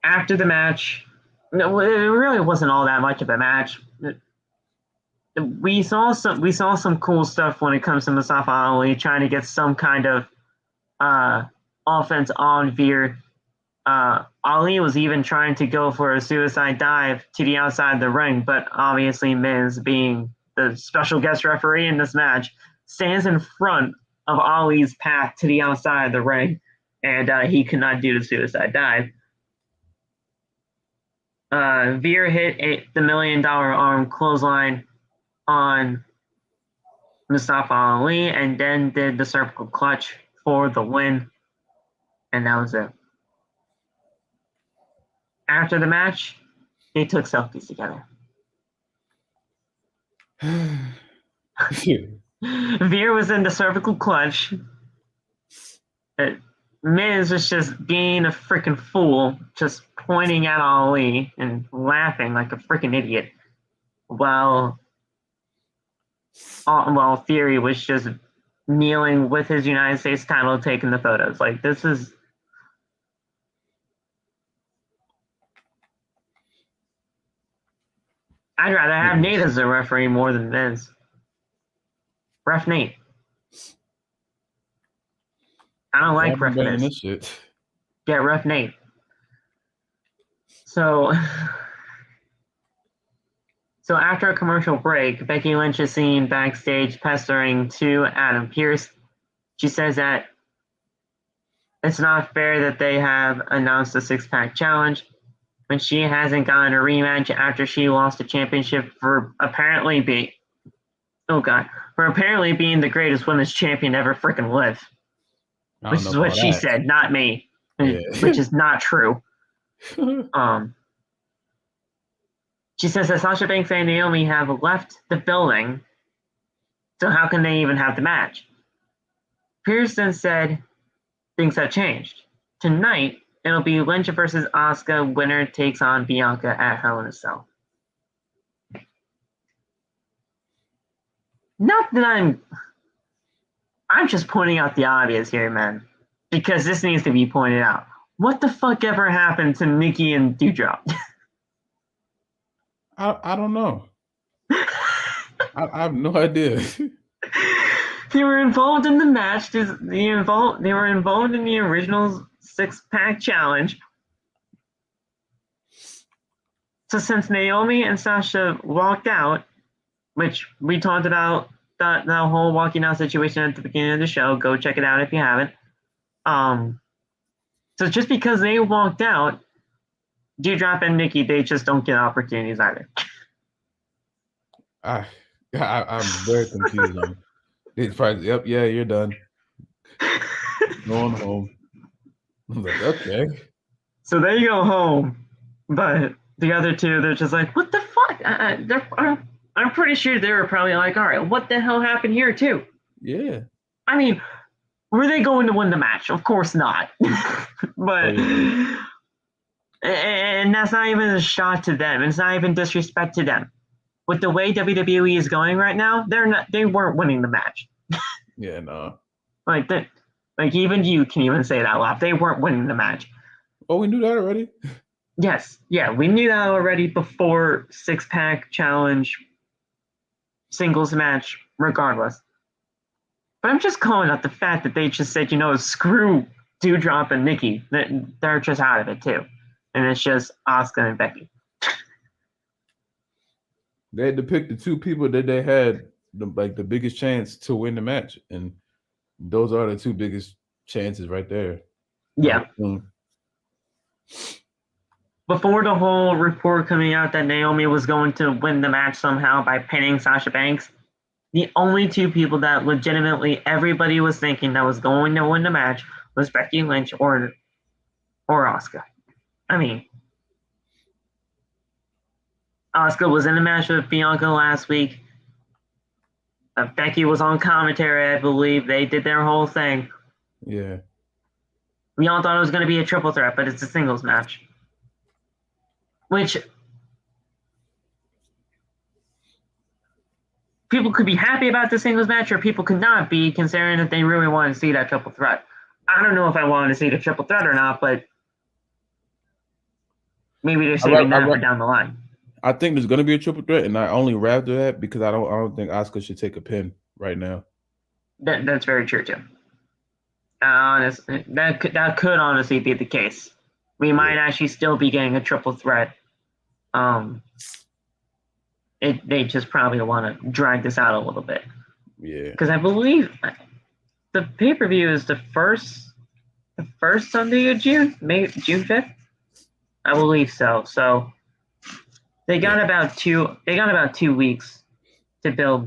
After the match, no, it really wasn't all that much of a match. We saw some cool stuff when it comes to Mustafa Ali trying to get some kind of offense on Veer. Ali was even trying to go for a suicide dive to the outside of the ring, but obviously Miz, being the special guest referee in this match, stands in front of Ali's path to the outside of the ring, and he could not do the suicide dive. Veer hit the $1 million arm clothesline on Mustafa Ali and then did the cervical clutch for the win. And that was it. After the match, they took selfies together. Veer was in the cervical clutch. Miz was just being a freaking fool, just pointing at Ali and laughing like a freaking idiot, while Theory was just kneeling with his United States title, taking the photos. Like, this is... I'd rather have Nate as a referee more than Miz. Ref Nate. I don't like Ref Miz. Yeah, Ref Nate. So after a commercial break, Becky Lynch is seen backstage pestering to Adam Pearce. She says that it's not fair that they have announced a six-pack challenge when she hasn't gotten a rematch after she lost the championship for apparently being the greatest women's champion ever freaking lived. Which is what she said, not me. Yeah. Which is not true. She says that Sasha Banks and Naomi have left the building, so how can they even have the match? Pearson said things have changed. Tonight, it'll be Lynch versus Asuka. Winner takes on Bianca at Hell in a Cell. Not that I'm just pointing out the obvious here, man, because this needs to be pointed out. What the fuck ever happened to Nikki and Doudrop? I don't know. I have no idea. They were involved in the match. They were involved in the original six-pack challenge. So since Naomi and Sasha walked out, which we talked about the whole walking out situation at the beginning of the show, go check it out if you haven't. So just because they walked out, Doudrop and Nikki, they just don't get opportunities either. I'm very confused. It's probably, yep, yeah, you're done. Going home. I'm like, okay. So they go home, but the other two, they're just like, what the fuck? I'm pretty sure they were probably like, all right, what the hell happened here too? Yeah. I mean, were they going to win the match? Of course not. But and that's not even a shot to them. It's not even disrespect to them. With the way WWE is going right now, they weren't winning the match. Yeah, no. Like even you can even say that loud. They weren't winning the match. Oh, we knew that already? Yes. Yeah, we knew that already before six-pack challenge singles match, regardless. But I'm just calling out the fact that they just said, screw Doudrop and Nikki. They're just out of it too. And it's just Asuka and Becky. They had to pick the two people that they had the biggest chance to win the match. And those are the two biggest chances right there. Yeah. Before the whole report coming out that Naomi was going to win the match somehow by pinning Sasha Banks, the only two people that legitimately everybody was thinking that was going to win the match was Becky Lynch or Asuka. I mean, Asuka was in the match with Bianca last week. Becky was on commentary, I believe. They did their whole thing. Yeah. We all thought it was going to be a triple threat, but it's a singles match. Which people could be happy about the singles match, or people could not be, considering that they really wanted to see that triple threat. I don't know if I wanted to see the triple threat or not, but maybe they're saving that for down the line. I think there's going to be a triple threat, and I only rather that because I don't think Asuka should take a pin right now. That's very true too. That could honestly be the case. We might actually still be getting a triple threat. They just probably want to drag this out a little bit. Yeah. Because I believe the pay-per-view is the first Sunday of June, June 5th. I believe so. So They got about 2 weeks to build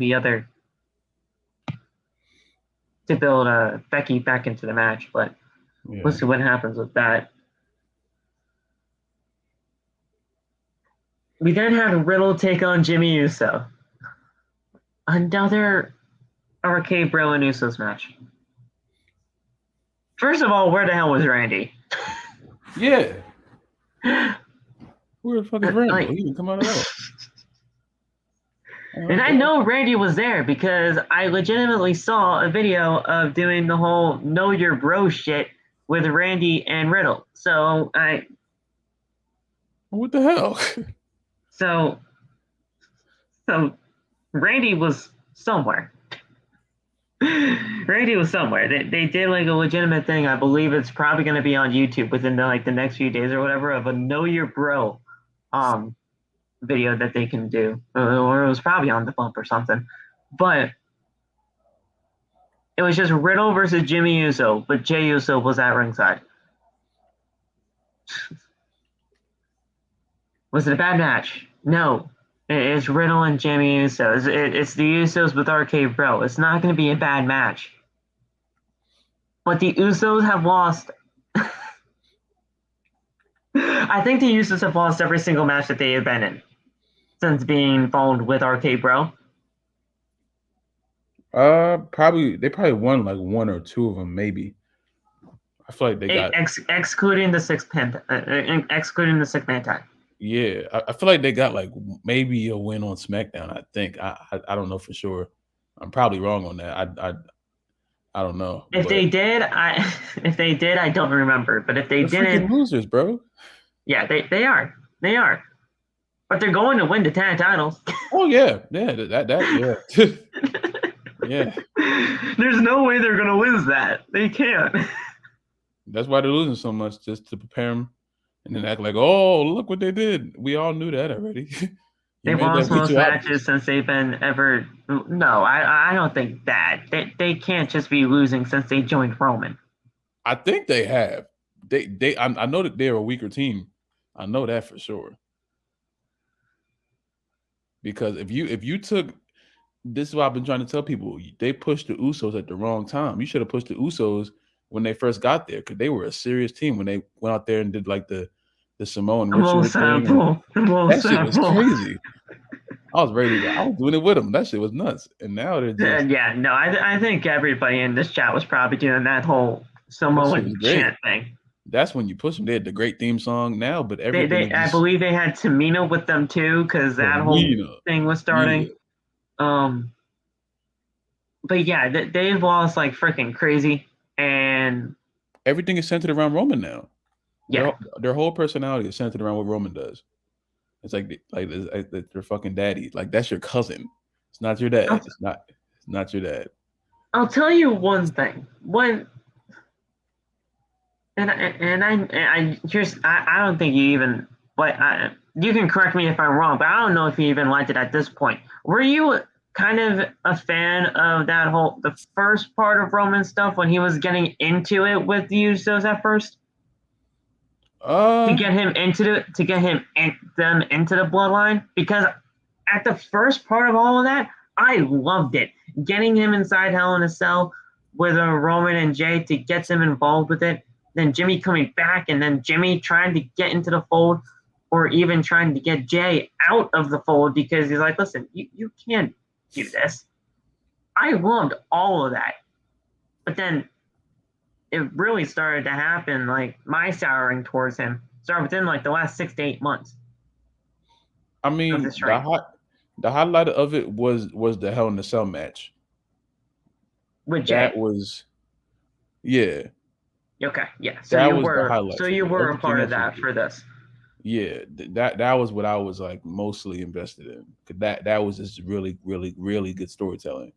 Becky back into the match, but we'll see what happens with that. We then had Riddle take on Jimmy Uso. Another Arcade Bro and Usos match. First of all, where the hell was Randy? Yeah. Where the fuck is Randy? He didn't come out of that. And I know Randy was there because I legitimately saw a video of doing the whole know your bro shit with Randy and Riddle. So what the hell? So Randy was somewhere. Randy was somewhere. They did like a legitimate thing. I believe it's probably going to be on YouTube within the next few days or whatever of a know your bro video that they can do, or it was probably on the bump or something. But it was just Riddle versus Jimmy Uso, but Jey Uso was at ringside. Was it a bad match? No. It's Riddle and Jimmy Uso. It's the Usos with Arcade Bro. It's not going to be a bad match. But the Usos have lost. I think the Usos have lost every single match that they have been in since being involved with Arcade Bro. They probably won like one or two of them, maybe. I feel like they got excluding the six man tag. Yeah, I feel like they got like maybe a win on SmackDown. I think I don't know for sure. I'm probably wrong on that. I don't know. If they did, I don't remember. But if they didn't, losers, bro. Yeah, they are. But they're going to win the tag titles. Oh yeah. Yeah. Yeah. There's no way they're gonna lose that. They can't. That's why they're losing so much, just to prepare them. And then act like, oh, look what they did. We all knew that already. They've lost most matches since they've been ever. No, I don't think that. They can't just be losing since they joined Roman. I think they have. I know that they're a weaker team. I know that for sure. Because if you took, this is what I've been trying to tell people. They pushed the Usos at the wrong time. You should have pushed the Usos when they first got there, because they were a serious team when they went out there and did like the Samoan ritual thing. That shit was crazy. I was ready. I was doing it with them. That shit was nuts. And now they're just I think everybody in this chat was probably doing that whole Samoan chant thing. That's when you push them. They had the great theme song now, but everything. I believe they had Tamina with them too, because that whole thing was starting. Yeah. But yeah, they've lost like freaking crazy. And everything is centered around Roman now. Yeah, their whole personality is centered around what Roman does. It's like their fucking daddy. Like, that's your cousin. It's not your dad. It's not your dad. I'll tell you one thing. I don't think you even you can correct me if I'm wrong, but I don't know if you even liked it at this point. Were you kind of a fan of the first part of Roman stuff when he was getting into it with the Usos at first? To get them into the bloodline? Because at the first part of all of that, I loved it. Getting him inside Hell in a Cell with Roman and Jey to get them involved with it. Then Jimmy coming back, and then Jimmy trying to get into the fold, or even trying to get Jey out of the fold because he's like, listen, you can't do this. I loved all of that. But then it really started to happen, like my souring towards him started within like the last 6 to 8 months. I mean, the highlight of it was the Hell in a Cell match. With Jey. That was, yeah. Okay, yeah. So you were a part of that for this. Yeah, that was what I was like mostly invested in. Cause that was just really, really, really good storytelling.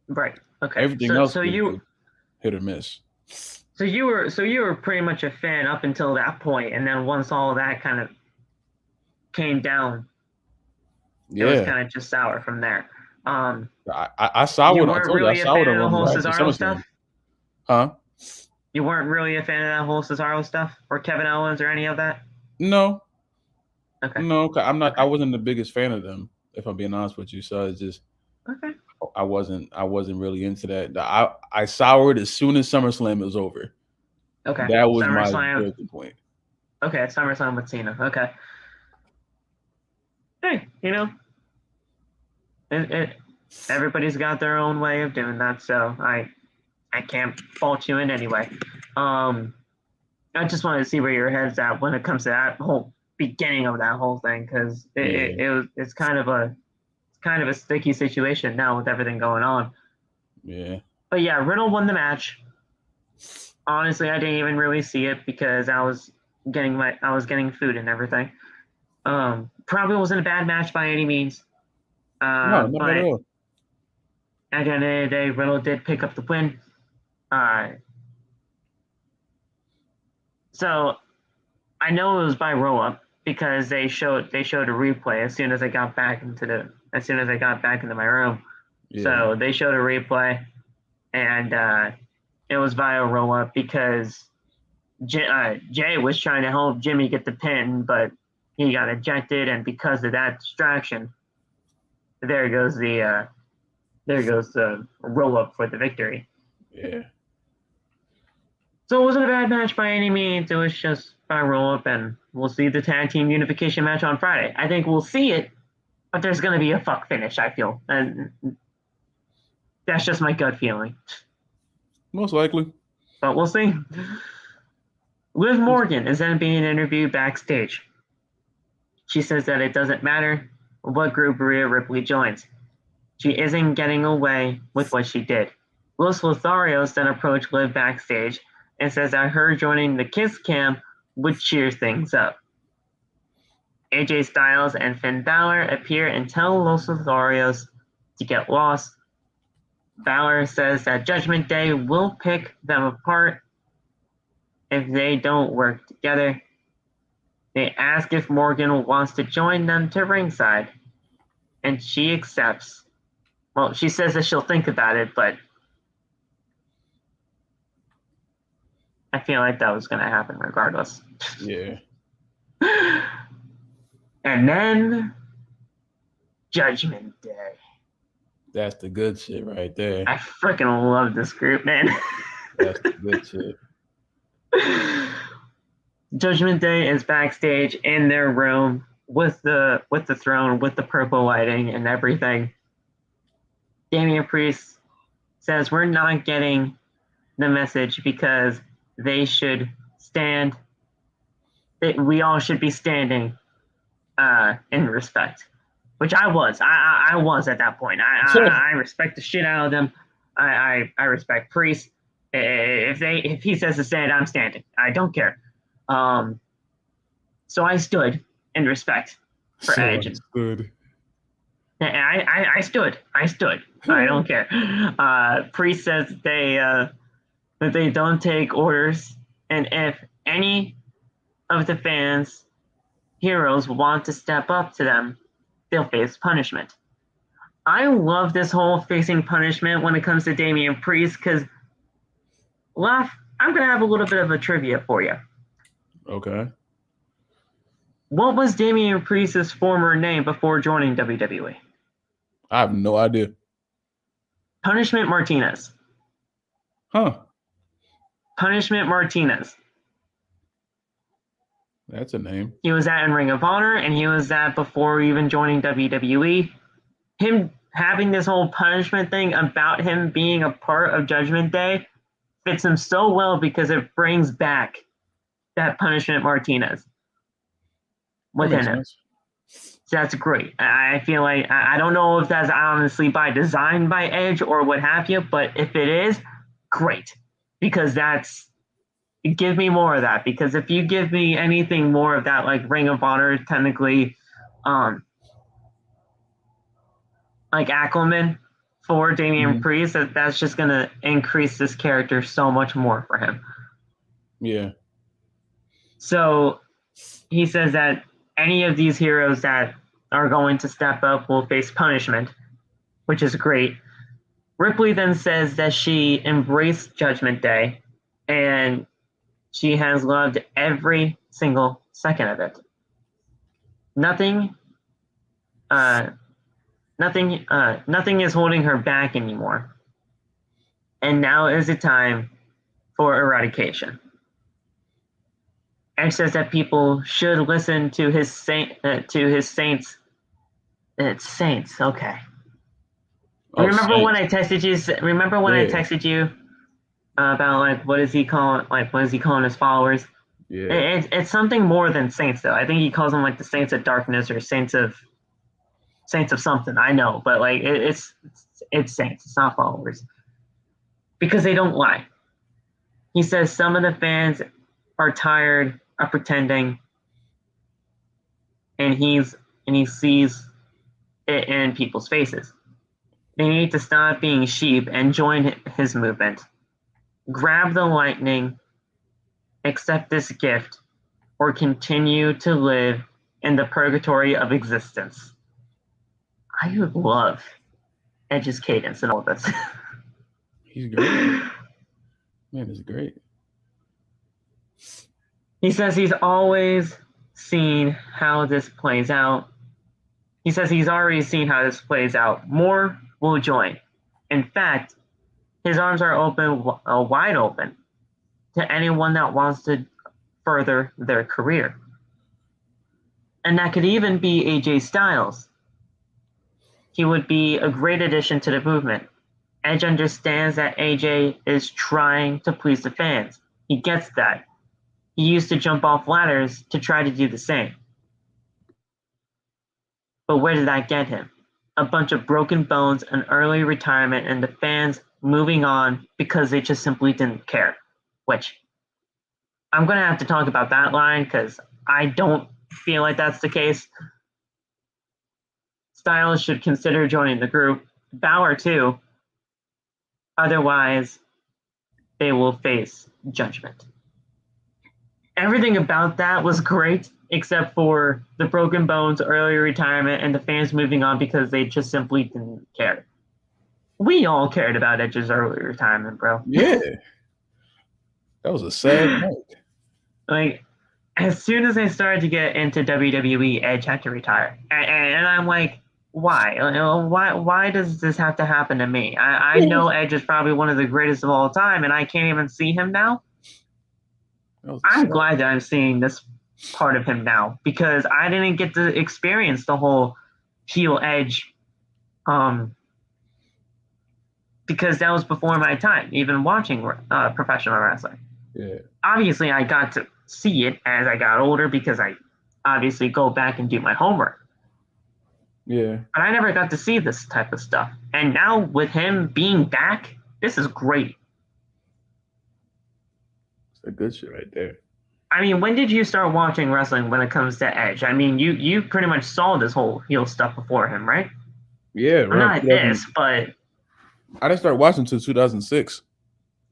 Right. Okay. Everything else was hit or miss. So you were pretty much a fan up until that point, and then once all of that kind of came down, it was kind of just sour from there. I saw what I told you. I saw what the whole Cesaro stuff. Huh? You weren't really a fan of that whole Cesaro stuff, or Kevin Owens, or any of that? No. Okay. No, I'm not. Okay. I wasn't the biggest fan of them, if I'm being honest with you. So it's just Okay. I wasn't really into that. I soured as soon as SummerSlam was over. Okay. That was my SummerSlam. breaking point. Okay, SummerSlam with Cena. Okay. Hey, everybody's got their own way of doing that, so I can't fault you in any way. I just wanted to see where your head's at when it comes to that whole beginning of that whole thing, because it's kind of a sticky situation now with everything going on. Yeah. But yeah, Riddle won the match. Honestly, I didn't even really see it because I was getting food and everything. Probably wasn't a bad match by any means. No, not at But all. at the end of the day, Riddle did pick up the win. So I know it was by roll up because they showed a replay as soon as I got back into my room. Yeah. So they showed a replay, and it was via roll up because Jey was trying to help Jimmy get the pin, but he got ejected, and because of that distraction, there goes the roll up for the victory. Yeah. So it wasn't a bad match by any means. It was just by roll up, and we'll see the tag team unification match on Friday. I think we'll see it, but there's going to be a fuck finish, I feel. And that's just my gut feeling. Most likely. But we'll see. Liv Morgan is then being interviewed backstage. She says that it doesn't matter what group Rhea Ripley joins. She isn't getting away with what she did. Los Lotharios then approached Liv backstage and says that her joining the Kiss Cam would cheer things up. AJ Styles and Finn Balor appear and tell Los Lotharios to get lost. Balor says that Judgment Day will pick them apart if they don't work together. They ask if Morgan wants to join them to ringside, and she accepts. Well, she says that she'll think about it, but I feel like that was going to happen regardless. Yeah. And then Judgment Day. That's the good shit right there. I freaking love this group, man. That's the good shit. Judgment Day is backstage in their room with the throne, with the purple lighting and everything. Damian Priest says we're not getting the message because they should stand. We all should be standing in respect, which I was. I was at that point. I respect the shit out of them. I respect Priest. If he says to stand, I'm standing. I don't care. So I stood in respect for Edge. I stood. I don't care. Priest says that they don't take orders, and if any of the fans, heroes, want to step up to them, they'll face punishment. I love this whole facing punishment when it comes to Damian Priest because, I'm going to have a little bit of a trivia for you. Okay. What was Damian Priest's former name before joining WWE? I have no idea. Punishment Martinez. Huh. Punishment Martinez. That's a name. He was at in Ring of Honor, and he was at before even joining WWE. Him having this whole punishment thing about him being a part of Judgment Day fits him so well because it brings back that Punishment Martinez within him. So that's great. I feel like, I don't know if that's honestly by design by Edge or what have you, but if it is, great. Because give me more of that. Because if you give me anything more of that, like Ring of Honor, technically, like Ackerman for Damian Priest, that's just going to increase this character so much more for him. Yeah. So he says that any of these heroes that are going to step up will face punishment, which is great. Ripley then says that she embraced Judgment Day and she has loved every single second of it. nothing is holding her back anymore. And now is the time for eradication. And says that people should listen to his saints. It's saints, okay. Oh, remember saints. when I texted you? Remember when I texted you about like what is he calling his followers? Yeah, it's something more than saints though. I think he calls them like the saints of darkness or saints of something. I know, but like it's saints. It's not followers because they don't lie. He says some of the fans are tired of pretending, and he sees it in people's faces. They need to stop being sheep and join his movement. Grab the lightning, accept this gift, or continue to live in the purgatory of existence. I would love Edge's cadence in all this. He's great. Man, it's great. He says he's always seen how this plays out. He says he's already seen how this plays out. More will join. In fact, his arms are open, wide open, to anyone that wants to further their career. And that could even be AJ Styles. He would be a great addition to the movement. Edge understands that AJ is trying to please the fans. He gets that. He used to jump off ladders to try to do the same. But where did that get him? A bunch of broken bones, an early retirement, and the fans moving on because they just simply didn't care. Which, I'm going to have to talk about that line because I don't feel like that's the case. Styles should consider joining the group. Balor too. Otherwise, they will face judgment. Everything about that was great, except for the broken bones, early retirement, and the fans moving on because they just simply didn't care. We all cared about Edge's early retirement, bro. Yeah. That was a sad night. Like, as soon as I started to get into WWE, Edge had to retire. And I'm like, why? Why does this have to happen to me? I know Edge is probably one of the greatest of all time, and I can't even see him now. I'm glad that I'm seeing this part of him now because I didn't get to experience the whole heel Edge because that was before my time, even watching professional wrestling. Yeah. Obviously, I got to see it as I got older because I obviously go back and do my homework. Yeah. But I never got to see this type of stuff. And now with him being back, this is great. It's a good shit right there. I mean, when did you start watching wrestling when it comes to Edge? I mean, you pretty much saw this whole heel stuff before him, right? Yeah, well, not this, but I didn't start watching until 2006.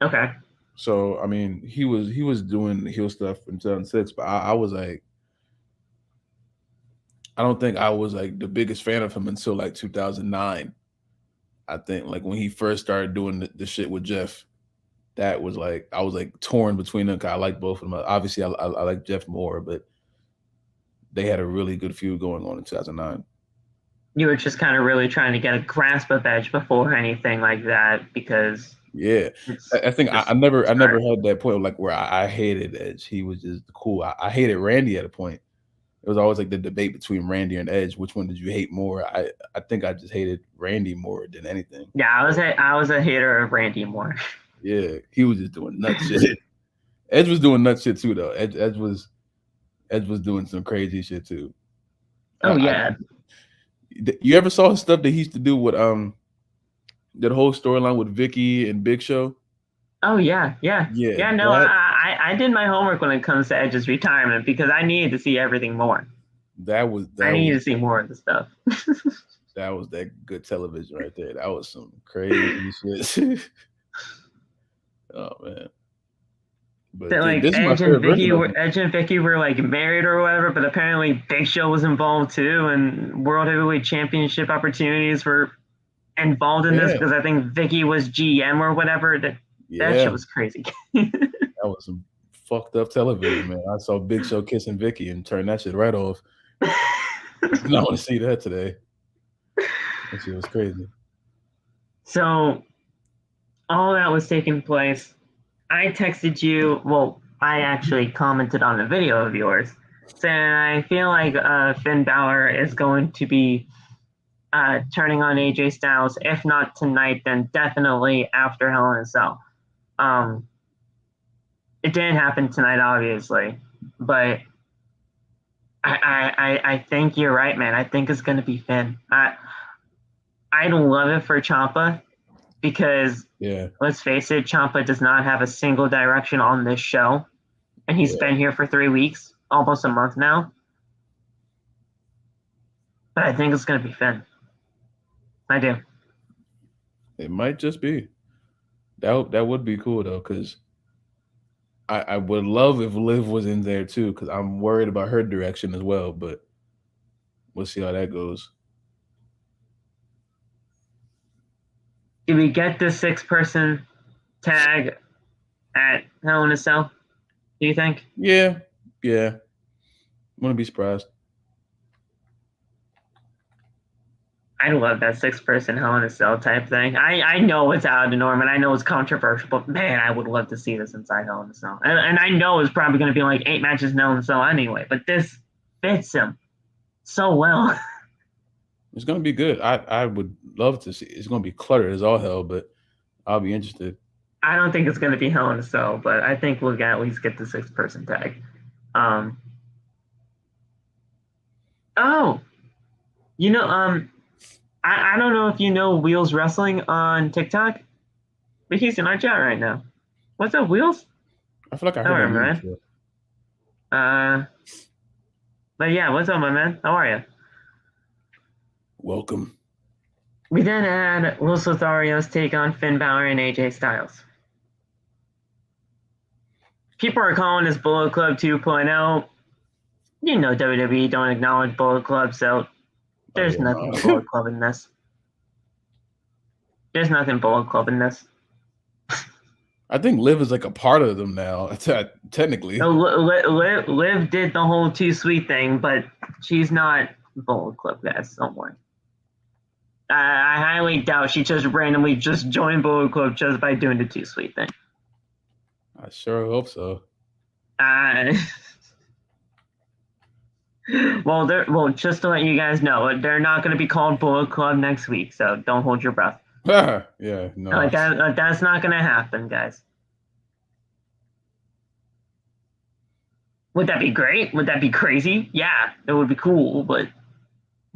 Okay. So I mean, he was doing heel stuff in 2006, but I was like, I don't think I was like the biggest fan of him until like 2009. I think like when he first started doing the shit with Jeff, that was like I was like torn between them. I like both of them. Obviously, I like Jeff more, but they had a really good feud going on in 2009. You were just kind of really trying to get a grasp of Edge before anything like that because I think I never had that point like where I hated Edge. He was just cool. I hated Randy at a point. It was always like the debate between Randy and Edge. Which one did you hate more? I think I just hated Randy more than anything. Yeah, I was a hater of Randy more. Yeah, he was just doing nuts shit. Edge was doing nuts shit too, though. Edge was doing some crazy shit too. Oh yeah. You ever saw his stuff that he used to do with that whole storyline with Vicky and Big Show? Oh yeah. No, I did my homework when it comes to Edge's retirement because I needed to see everything more. I needed to see more of the stuff. That was that good television right there. That was some crazy shit. Oh man. But that, like Edge and Vicky were like married or whatever, but apparently Big Show was involved too, and World Heavyweight Championship opportunities were involved in this because I think Vicky was GM or whatever. That shit was crazy. That was some fucked up television, man. I saw Big Show kissing Vicky and turned that shit right off. did not want to see that today. That shit was crazy. So all that was taking place. I texted you. Well, I actually commented on a video of yours saying I feel like Finn Balor is going to be turning on AJ Styles. If not tonight, then definitely after Hell in a Cell. It didn't happen tonight, obviously, but I think you're right, man. I think it's going to be Finn. I don't love it for Ciampa because, let's face it, Ciampa does not have a single direction on this show, and he's been here for 3 weeks, almost a month now. But I think it's going to be Finn. I do. It might just be. That would be cool though, because I would love if Liv was in there too, because I'm worried about her direction as well. But we'll see how that goes. Do we get the 6-person tag at Hell in a Cell? Do you think? Yeah. Wouldn't be surprised. I love that 6-person Hell in a Cell type thing. I know it's out of the norm, and I know it's controversial, but man, I would love to see this inside Hell in a Cell. And I know it's probably going to be like 8 matches in Hell in a Cell anyway, but this fits him so well. It's going to be good. I would love to see. It's going to be cluttered as all hell, but I'll be interested. I don't think it's going to be Hell in a Cell, but I think we'll at least get the 6-person tag. I don't know if you know Wheels Wrestling on TikTok, but he's in our chat right now. What's up, Wheels? I feel like I heard that name before. But yeah, what's up, my man? How are you? Welcome. We then had Los Lotharios take on Finn Balor and AJ Styles. People are calling this Bullet Club 2.0. You know WWE don't acknowledge Bullet Club, so there's nothing Bullet Club in this. There's nothing Bullet Club in this. I think Liv is like a part of them now, technically. No, Liv did the whole Too Sweet thing, but she's not Bullet Club, guys. Don't worry. I highly doubt she just randomly just joined Bullet Club just by doing the Too Sweet thing. I sure hope so. Well, just to let you guys know, they're not going to be called Bullet Club next week, so don't hold your breath. Yeah, no. Like that's not going to happen, guys. Would that be great? Would that be crazy? Yeah, it would be cool, but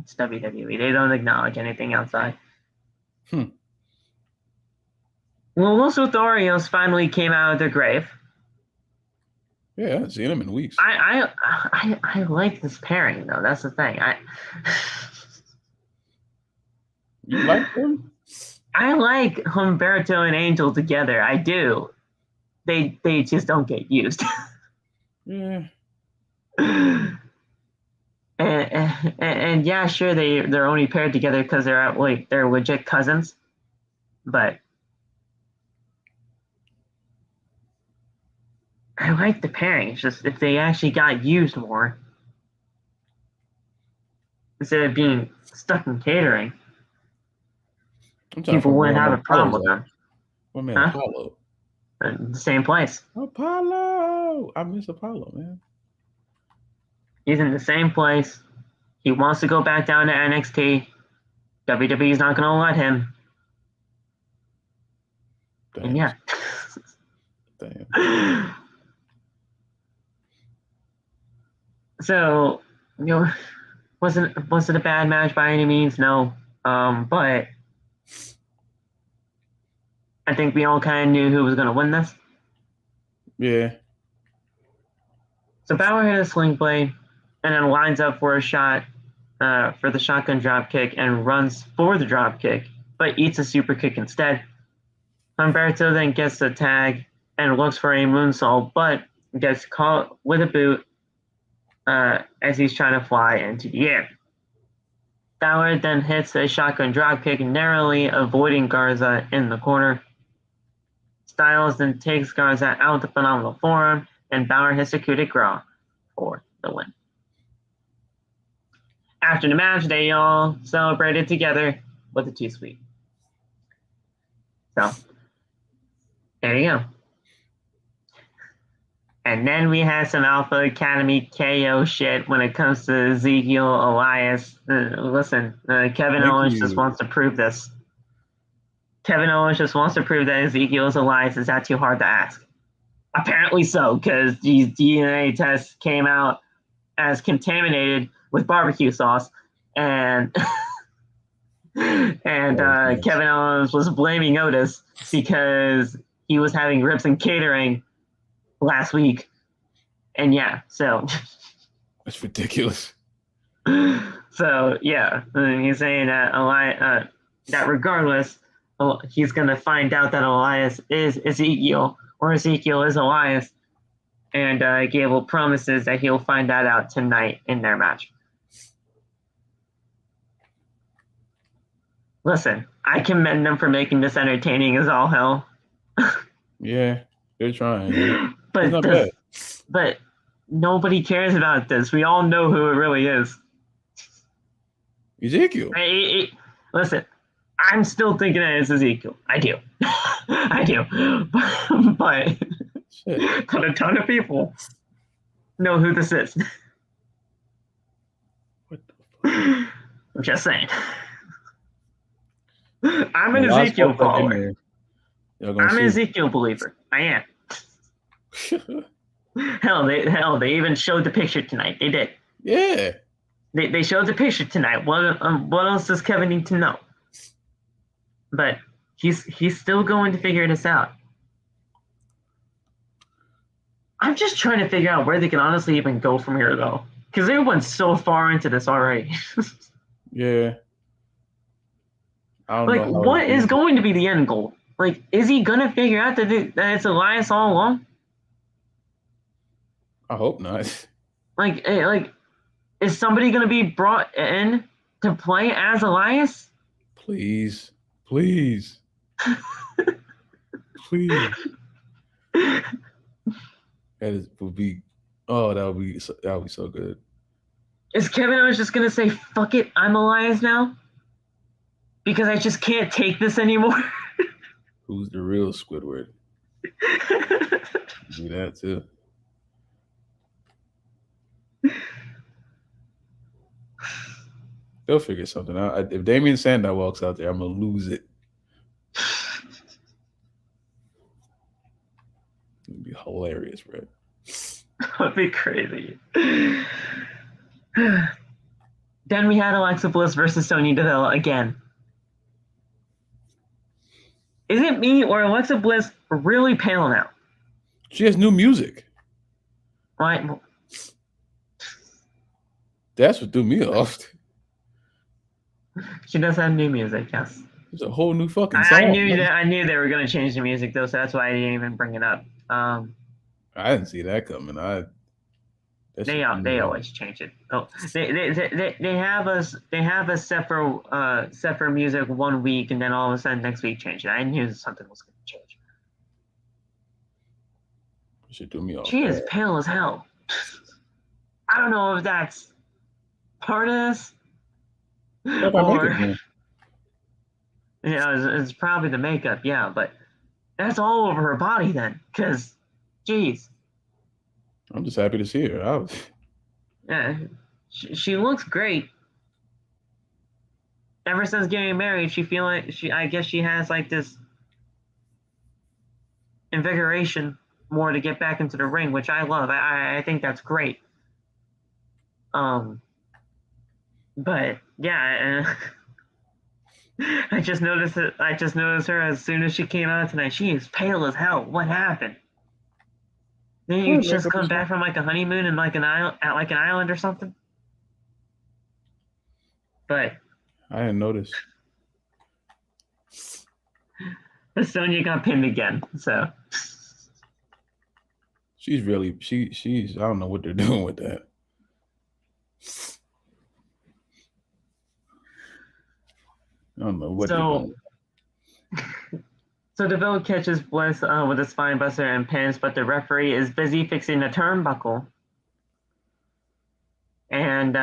it's WWE. They don't acknowledge anything outside. Well, Los Lotharios finally came out of their grave. Yeah, I haven't seen him in weeks. I like this pairing though. That's the thing. You like them? I like Humberto and Angel together. I do. They just don't get used. Yeah. And yeah, sure they're only paired together because they're legit cousins, but I like the pairing. It's just if they actually got used more instead of being stuck in catering, people wouldn't have a problem with them. What man, Apollo? The same place. Apollo! I miss Apollo, man. He's in the same place. He wants to go back down to NXT. WWE's not going to let him. Damn. And yeah. Damn. So, was it a bad match by any means? No. But I think we all kind of knew who was going to win this. Yeah. So Balor hit a sling blade and then lines up for a shot for the shotgun drop kick and runs for the drop kick, but eats a super kick instead. Humberto then gets the tag and looks for a moonsault, but gets caught with a boot as he's trying to fly into the air. Balor then hits a shotgun drop kick, narrowly avoiding Garza in the corner. Styles then takes Garza out the phenomenal forearm, and Balor hits a coup de grace for the win. after the match, they all celebrated together with a Too-Sweet. So, there you go. And then we had some Alpha Academy KO shit when it comes to Ezekiel, Elias. Listen, Kevin Owens just wants to prove this. Kevin Owens just wants to prove that Ezekiel's Elias is that too hard to ask. Apparently so, because these DNA tests came out as contaminated with barbecue sauce, and Kevin Owens was blaming Otis because he was having ribs and catering last week, and yeah, so that's ridiculous. So yeah, he's saying that that regardless, he's gonna find out that Elias is Ezekiel or Ezekiel is Elias, and Gable promises that he'll find that out tonight in their match. Listen, I commend them for making this entertaining as all hell. Yeah, they're trying. But nobody cares about this. We all know who it really is. Ezekiel. Listen, I'm still thinking that it's Ezekiel. I do. I do. But a ton of people know who this is. What the fuck? I'm just saying. I'm an Ezekiel follower. I'm an Ezekiel believer. I am. Hell, they even showed the picture tonight. They did. Yeah. They showed the picture tonight. What else does Kevin need to know? But he's still going to figure this out. I'm just trying to figure out where they can honestly even go from here, though, because they went so far into this already. Yeah. I don't know what is going to be the end goal? Like, is he gonna figure out that it's Elias all along? I hope not. Like, is somebody gonna be brought in to play as Elias? Please. Please. Please. That would be so good. Is Kevin Owens just gonna say, fuck it, I'm Elias now? Because I just can't take this anymore. Who's the real Squidward? Do that too. They'll figure something out. If Damian Sandow walks out there, I'm gonna lose it. It'd be hilarious, bro. That'd be crazy. Then we had Alexa Bliss versus Sonya Deville again. Is it me or Alexa Bliss really pale now? She has new music. Right. That's what threw me off. She does have new music, yes. It's a whole new fucking song. I knew they were going to change the music, though, so that's why I didn't even bring it up. I didn't see that coming. They always change it. Oh, they have us set for music 1 week, and then all of a sudden next week change it. I knew something was going to change. She threw me off. She is pale as hell. I don't know if that's part of this. Or, it's probably the makeup, yeah, but that's all over her body then, because, geez. I'm just happy to see her. Yeah, she looks great. Ever since getting married, I guess she has like this invigoration more to get back into the ring, which I love. I think that's great. But yeah, I just noticed her as soon as she came out tonight. She is pale as hell. What happened? Did you just come back from like a honeymoon in like an island or something? But I didn't notice. Sonya got pinned again, so she's I don't know what they're doing with that. I don't know what they're doing. So Deville catches Bliss with a spine buster and pins, but the referee is busy fixing the turnbuckle. And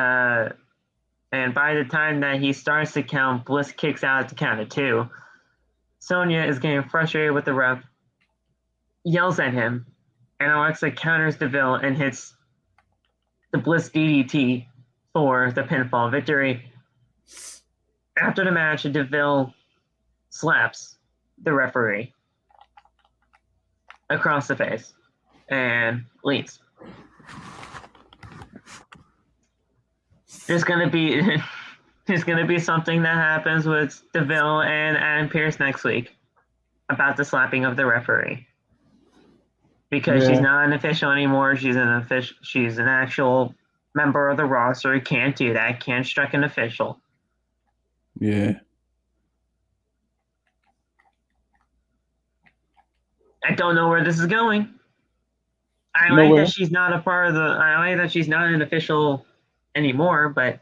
And by the time that he starts to count, Bliss kicks out at the count of 2. Sonya is getting frustrated with the ref, yells at him, and Alexa counters Deville and hits the Bliss DDT for the pinfall victory. After the match, Deville slaps the referee across the face and leaves. There's gonna be something that happens with Deville and Adam Pearce next week about the slapping of the referee, because she's not an official anymore. She's an actual member of the roster. Can't do that. Can't strike an official. Yeah. I don't know where this is going. I like that she's not a part of the. I like that she's not an official anymore. But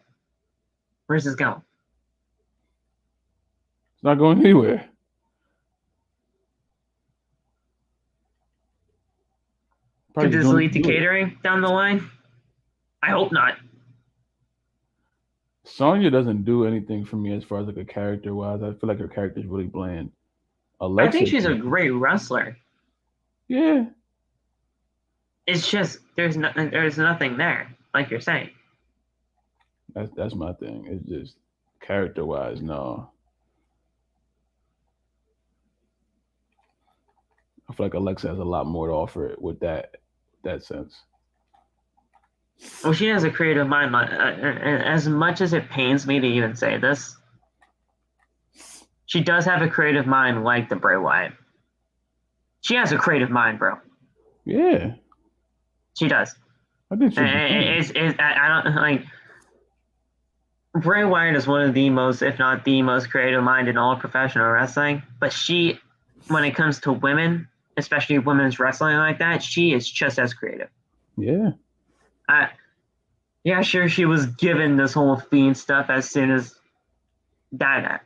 where's this going? It's not going anywhere. Could this lead to catering down the line? I hope not. Sonya doesn't do anything for me as far as like a character wise. I feel like her character is really bland. Alexa, I think she's a great wrestler. Yeah. It's just there's nothing there, like you're saying. That's my thing. It's just character wise, no. I feel like Alexa has a lot more to offer with that sense. Well, she has a creative mind. As much as it pains me to even say this, she does have a creative mind like the Bray Wyatt. She has a creative mind, bro. Yeah. She does. I think I don't like. Bray Wyatt is one of the most, if not the most creative mind in all professional wrestling. But she, when it comes to women, especially women's wrestling like that, she is just as creative. Yeah. Yeah, sure, she was given this whole Fiend stuff as soon as that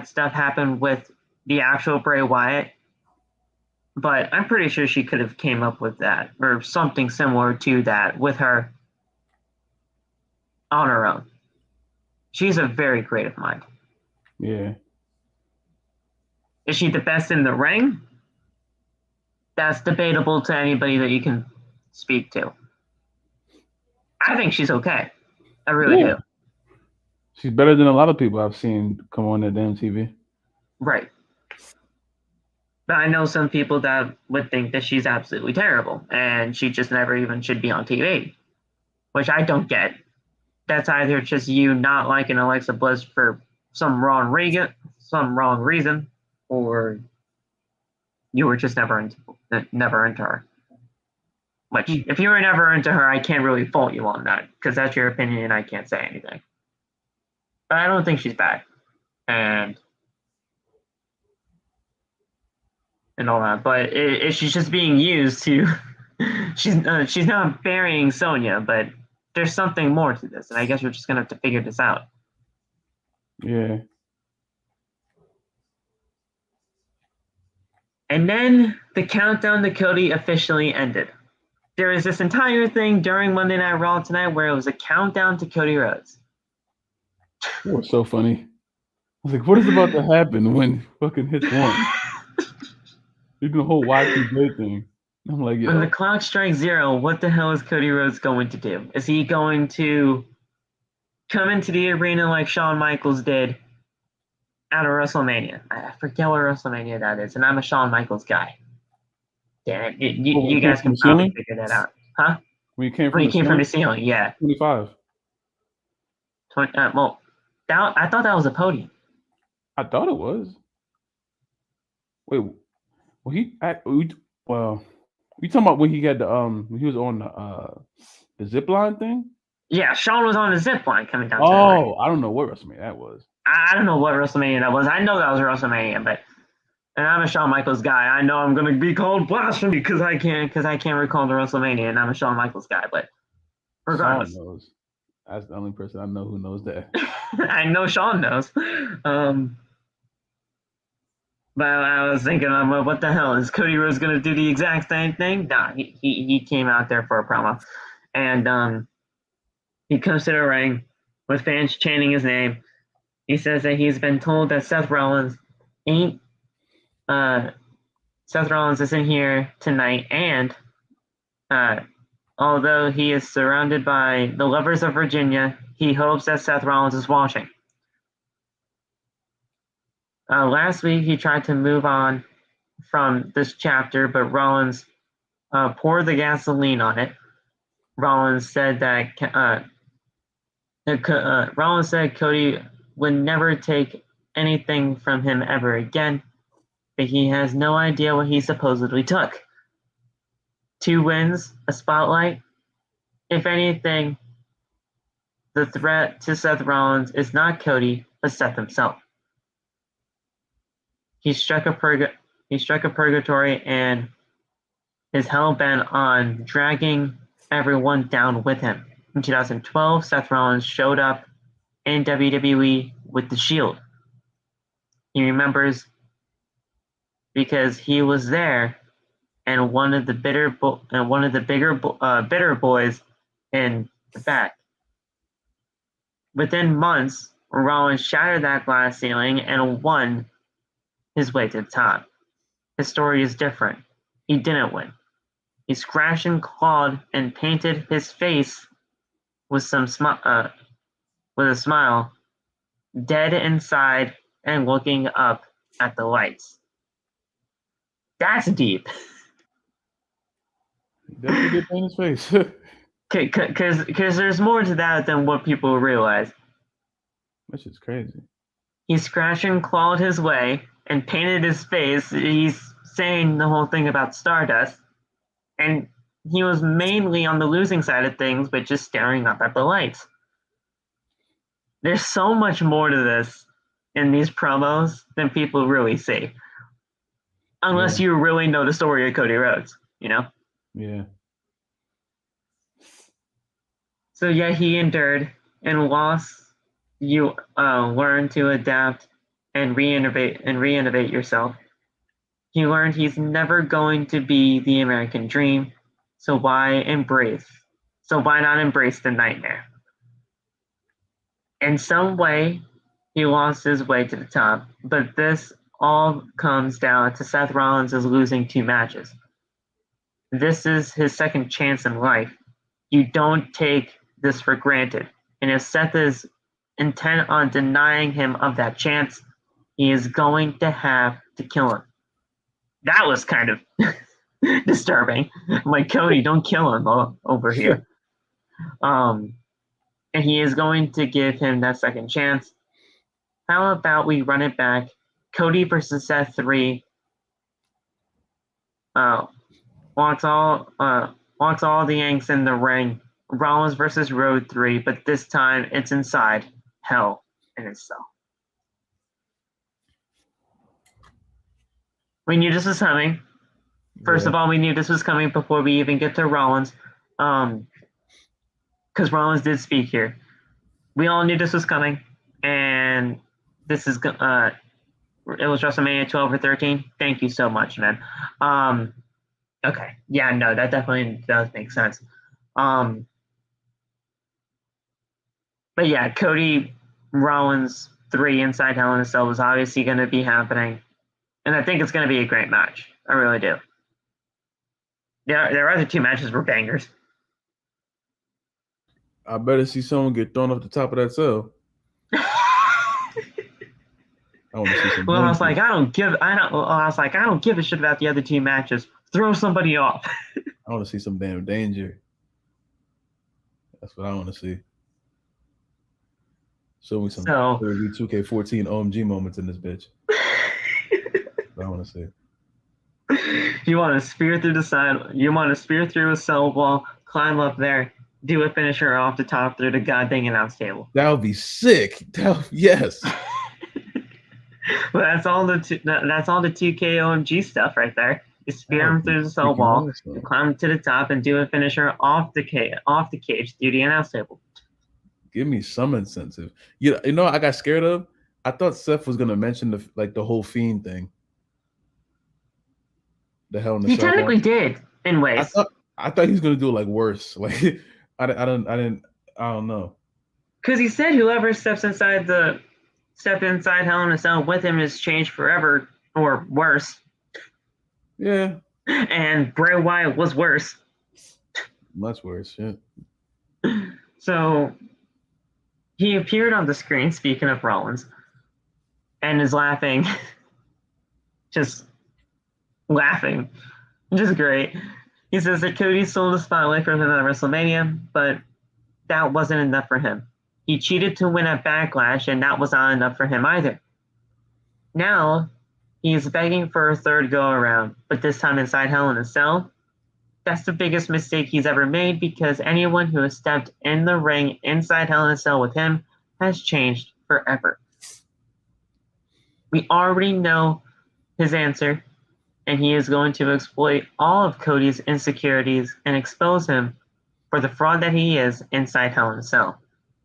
stuff happened with the actual Bray Wyatt. But I'm pretty sure she could have came up with that or something similar to that with her on her own. She's a very creative mind. Yeah. Is she the best in the ring? That's debatable to anybody that you can speak to. I think she's okay. I really do. She's better than a lot of people I've seen come on that damn TV. Right. But I know some people that would think that she's absolutely terrible and she just never even should be on TV, which I don't get. That's either just you not liking Alexa Bliss for some wrong reason, or you were just never into her. Which, if you were never into her, I can't really fault you on that, because that's your opinion and I can't say anything. But I don't think she's bad. And all that. But she's just being used to... she's not burying Sonya, but there's something more to this, and I guess we're just going to have to figure this out. Yeah. And then the countdown to Cody officially ended. There was this entire thing during Monday Night Raw tonight where it was a countdown to Cody Rhodes. It was so funny. I was like, what is about to happen when fucking hits one? You can whole Y2J thing. I'm like, when the clock strikes 0, what the hell is Cody Rhodes going to do? Is he going to come into the arena like Shawn Michaels did at a WrestleMania? I forget what WrestleMania that is, and I'm a Shawn Michaels guy. Damn it. You guys can probably figure that out. Huh? When he came from the ceiling, yeah. 25. 20, I thought that was a podium. I thought it was. Wait, you talking about when he had the when he was on the zip line thing? Yeah, Shawn was on the zip line coming down. Oh, I don't know what WrestleMania that was. I don't know what WrestleMania that was. I know that was WrestleMania, and I'm a Shawn Michaels guy. I know I'm gonna be called blasphemy because I can't recall the WrestleMania, and I'm a Shawn Michaels guy. But regardless, Shawn knows. That's the only person I know who knows that. I know Shawn knows. But I was thinking, what the hell is Cody Rhodes gonna do the exact same thing? Nah, he came out there for a promo, and he comes to the ring with fans chanting his name. He says that he's been told that Seth Rollins isn't here tonight, and although he is surrounded by the lovers of Virginia, he hopes that Seth Rollins is watching. Last week, he tried to move on from this chapter, but Rollins poured the gasoline on it. Rollins said Cody would never take anything from him ever again, but he has no idea what he supposedly took. 2 wins, a spotlight. If anything, the threat to Seth Rollins is not Cody, but Seth himself. He struck a purgatory and is hell-bent on dragging everyone down with him. In 2012, Seth Rollins showed up in WWE with the Shield. He remembers because he was there and one of the bitter boys in the back. Within months, Rollins shattered that glass ceiling and won his way to the top. His story is different. He didn't win. He scratched and clawed and painted his face with a smile, dead inside and looking up at the lights. That's deep. Definitely did paint his face. Because there's more to that than what people realize. That's just crazy. He scratched and clawed his way and painted his face. He's saying the whole thing about Stardust. And he was mainly on the losing side of things, but just staring up at the lights. There's so much more to this in these promos than people really see. Unless you really know the story of Cody Rhodes, you know? Yeah. So yeah, he endured and lost. You learn to adapt and reinnovate yourself. He learned he's never going to be the American dream. So why not embrace the nightmare? In some way, he lost his way to the top, but this all comes down to Seth Rollins is losing 2 matches. This is his second chance in life. You don't take this for granted. And if Seth is intent on denying him of that chance, he is going to have to kill him. That was kind of disturbing. Like, Cody, don't kill him over here. And he is going to give him that second chance. How about we run it back? Cody versus Seth 3. Wants all the Yanks in the ring. Rollins versus Rhodes 3, but this time it's inside Hell in itself. We knew this was coming. First of all, we knew this was coming before we even get to Rollins. Because Rollins did speak here. We all knew this was coming. And this is it was WrestleMania 12 or 13. Thank you so much, man. Okay. Yeah, no, that definitely does make sense. But yeah, Cody Rollins 3 inside Hell in a Cell was obviously going to be happening. And I think it's going to be a great match. I really do. Their other 2 matches were bangers. I better see someone get thrown off the top of that cell. I want to see some. Well, I was like, I don't give a shit about the other 2 matches. Throw somebody off. I want to see some damn danger. That's what I want to see. Show me some 2K14 OMG moments in this bitch. I want to see. You want to spear through the side. You want to spear through a cell wall, climb up there, do a finisher off the top through the goddamn announce table. That would be sick. Yes. Well, that's all the 2K OMG stuff right there. You spear him through the cell wall, you climb to the top, and do a finisher off the cage through the announce table. Give me some incentive. You know what I got scared of? I thought Seth was gonna mention the whole Fiend thing. The Hell in the Cell. He technically did in ways. I thought he was gonna do it like worse. Like I don't know. Because he said whoever steps inside Hell in a Cell with him is changed forever, or worse. Yeah. And Bray Wyatt was worse. Much worse, yeah. So he appeared on the screen, speaking of Rollins, and is laughing. Just laughing. Just great. He says that Cody stole the spotlight from him at WrestleMania, but that wasn't enough for him. He cheated to win at Backlash, and that was not enough for him either. Now, he is begging for a third go-around, but this time inside Hell in a Cell. That's the biggest mistake he's ever made, because anyone who has stepped in the ring inside Hell in a Cell with him has changed forever. We already know his answer, and he is going to exploit all of Cody's insecurities and expose him for the fraud that he is inside Hell in a Cell.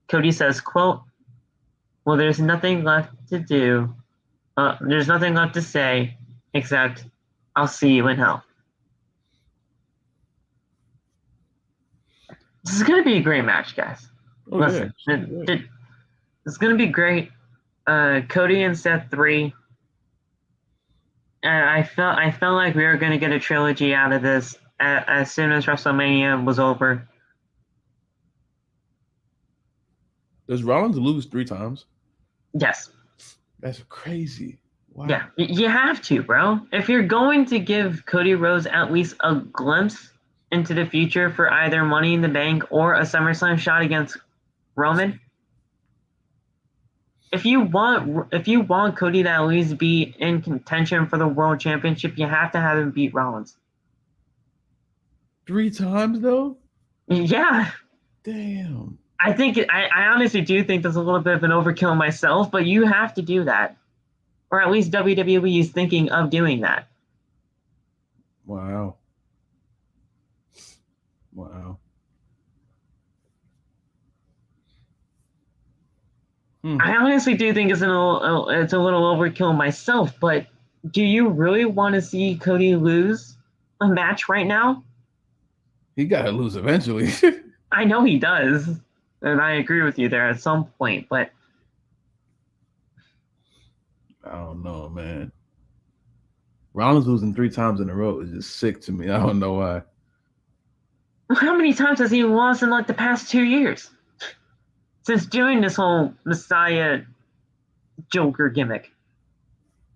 Cody says, quote, well, there's nothing left to do. There's nothing left to say except I'll see you in hell. This is going to be a great match, guys. Oh, listen, yeah. It's going to be great. Cody and Seth 3. I felt like we were going to get a trilogy out of this as soon as WrestleMania was over. Does Rollins lose 3 times? Yes. That's crazy. Wow. Yeah, you have to, bro. If you're going to give Cody Rhodes at least a glimpse into the future for either Money in the Bank or a SummerSlam shot against Roman, if you want Cody to at least be in contention for the World Championship, you have to have him beat Rollins. 3 times though? Yeah. Damn. I honestly do think there's a little bit of an overkill myself, but you have to do that. Or at least WWE is thinking of doing that. Wow. Wow. I honestly do think it's a little overkill myself, but do you really want to see Cody lose a match right now? He got to lose eventually. I know he does, and I agree with you there at some point, but I don't know, man. Rollins losing 3 times in a row is just sick to me. I don't know why. How many times has he lost in like the past 2 years? Since doing this whole Messiah Joker gimmick.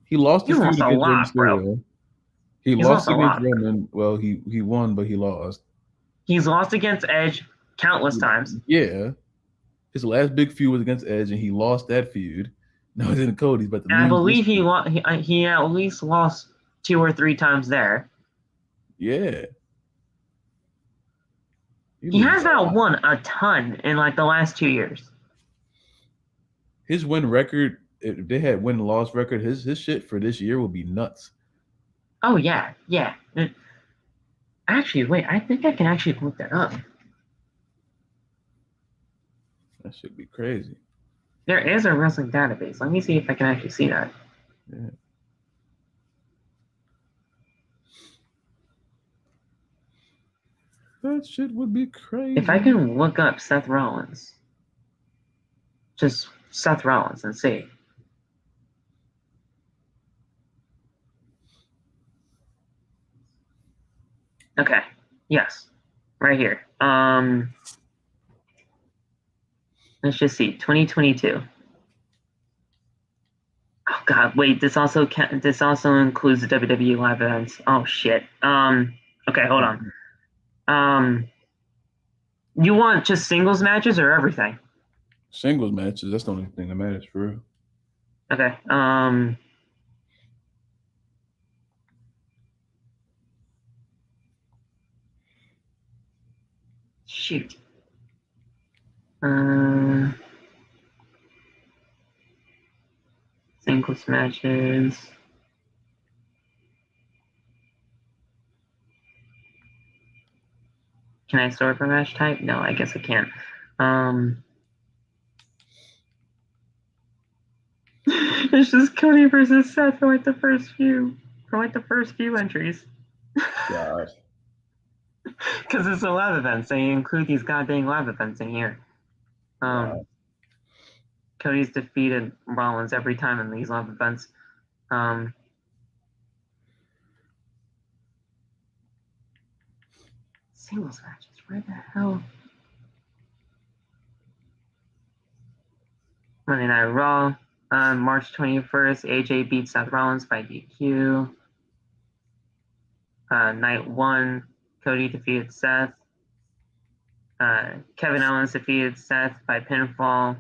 He lost the feud against Rey Mysterio. He lost against Roman. Well, he won, but he lost. He's lost against Edge countless times. Yeah. His last big feud was against Edge, and he lost that feud. Now he's in Cody's, but I believe he at least lost 2 or 3 times there. Yeah. He has not won a ton in like the last 2 years. His win record, if they had win-loss record, his shit for this year would be nuts. Oh, yeah. Yeah. Actually, wait, I think I can actually look that up. That should be crazy. There is a wrestling database. Let me see if I can actually see that. Yeah. That shit would be crazy. If I can look up Seth Rollins. Just Seth Rollins and see. Okay. Yes. Right here. Let's just see. 2022. Oh God! Wait. This also includes the WWE live events. Oh shit. Okay. Hold on. You want just singles matches or everything? Singles matches. That's the only thing that matters for real. Okay. Shoot. Singles matches. Can I sort for match type? No, I guess I can't. It's just Cody versus Seth for like the first few entries. God. Because it's a live event, so you include these goddamn live events in here. Wow. Cody's defeated Rollins every time in these live events. Singles matches, where the hell? Monday Night Raw, March 21st, AJ beats Seth Rollins by DQ. Night 1, Cody defeated Seth. Kevin Owens defeated Seth by pinfall.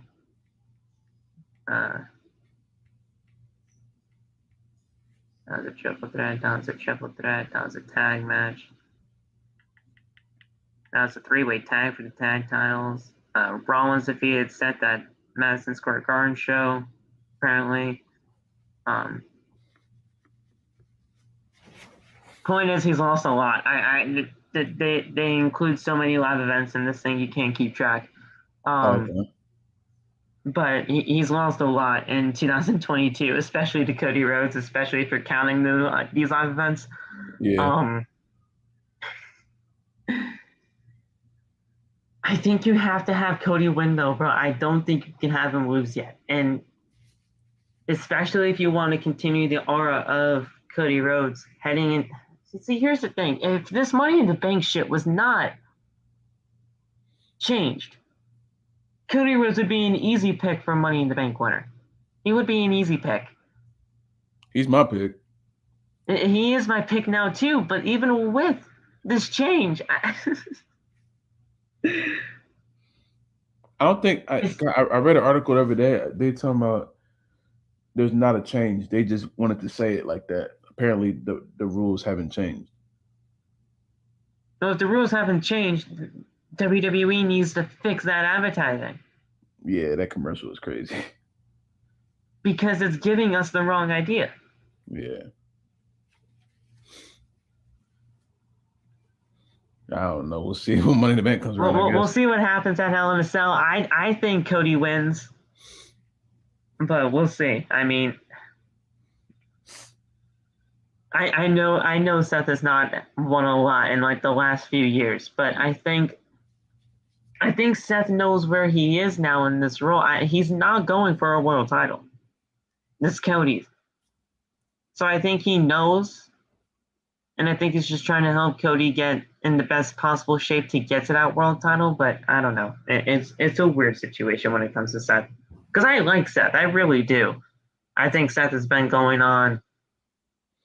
That was a triple threat. That was a triple threat. That was a tag match. That was a three-way tag for the tag titles. Rollins defeated Seth at Madison Square Garden show, apparently. Point is, he's lost a lot. They include so many live events in this thing, you can't keep track. Okay. But he's lost a lot in 2022, especially to Cody Rhodes, especially if you're counting these live events. Yeah. I think you have to have Cody win, though, bro. I don't think you can have him lose yet. And especially if you want to continue the aura of Cody Rhodes heading in. See, here's the thing. If this Money in the Bank shit was not changed, Cody Rhodes would be an easy pick for Money in the Bank winner. He would be an easy pick. He's my pick. He is my pick now, too. But even with this change... I don't think I read an article the other day. They talking about there's not a change. They just wanted to say it like that. Apparently, the rules haven't changed. So if the rules haven't changed, WWE needs to fix that advertising. Yeah, that commercial was crazy. Because it's giving us the wrong idea. Yeah. I don't know. We'll see when Money in the Bank comes around. We'll see what happens at Hell in a Cell. I think Cody wins, but we'll see. I mean, I know Seth has not won a lot in like the last few years, but I think Seth knows where he is now in this role. He's not going for a world title. This is Cody's. So I think he knows, and I think he's just trying to help Cody get in the best possible shape to get to that world title, but I don't know. It's a weird situation when it comes to Seth. Because I like Seth. I really do. I think Seth has been going on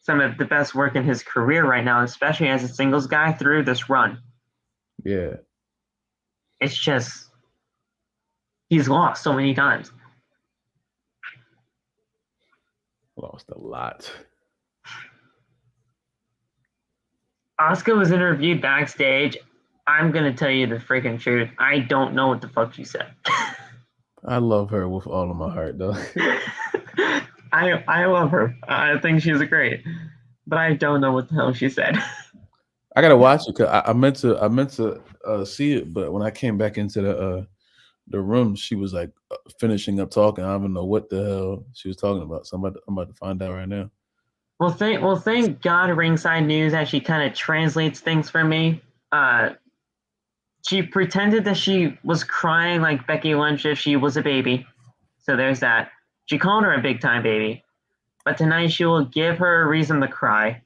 some of the best work in his career right now, especially as a singles guy through this run. Yeah. It's just, he's lost so many times. Lost a lot. Asuka was interviewed backstage. I'm going to tell you the freaking truth. I don't know what the fuck she said. I love her with all of my heart, though. I love her. I think she's great. But I don't know what the hell she said. I got to watch it because I meant to see it, but when I came back into the room, she was like finishing up talking. I don't know what the hell she was talking about. So I'm about to find out right now. Well, thank God Ringside News actually kind of translates things for me. She pretended that she was crying like Becky Lynch if she was a baby. So there's that. She called her a big-time baby. But tonight she will give her a reason to cry.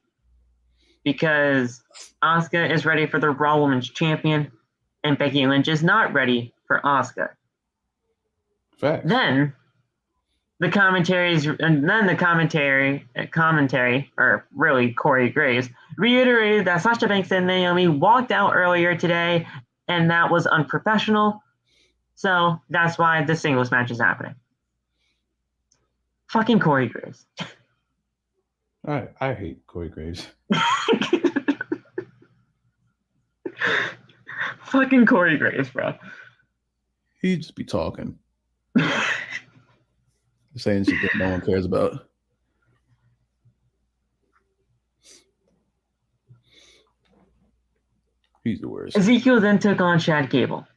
Because Asuka is ready for the Raw Women's Champion. And Becky Lynch is not ready for Asuka. Facts. Then the commentary, or really Corey Graves, reiterated that Sasha Banks and Naomi walked out earlier today, and that was unprofessional. So that's why the singles match is happening. Fucking Corey Graves. I hate Corey Graves. Fucking Corey Graves, bro. He just be talking. Saying shit that no one cares about. He's the worst. Ezekiel then took on Chad Gable.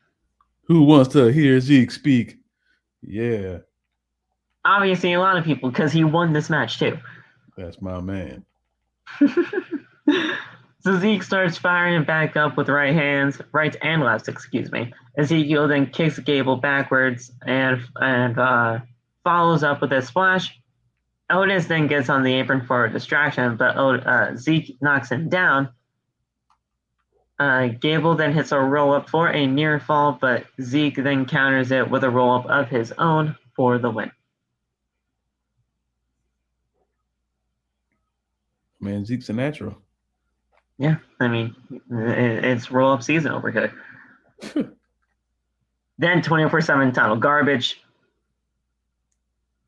Who wants to hear Zeke speak? Yeah. Obviously, a lot of people, because he won this match too. That's my man. So Zeke starts firing back up with right and lefts, excuse me. Ezekiel then kicks Gable backwards and follows up with a splash. Otis then gets on the apron for a distraction, but Zeke knocks him down. Gable then hits a roll-up for a near fall, but Zeke then counters it with a roll-up of his own for the win. Man, Zeke's a natural. Yeah, I mean, it's roll-up season over here. Then 24/7 title garbage.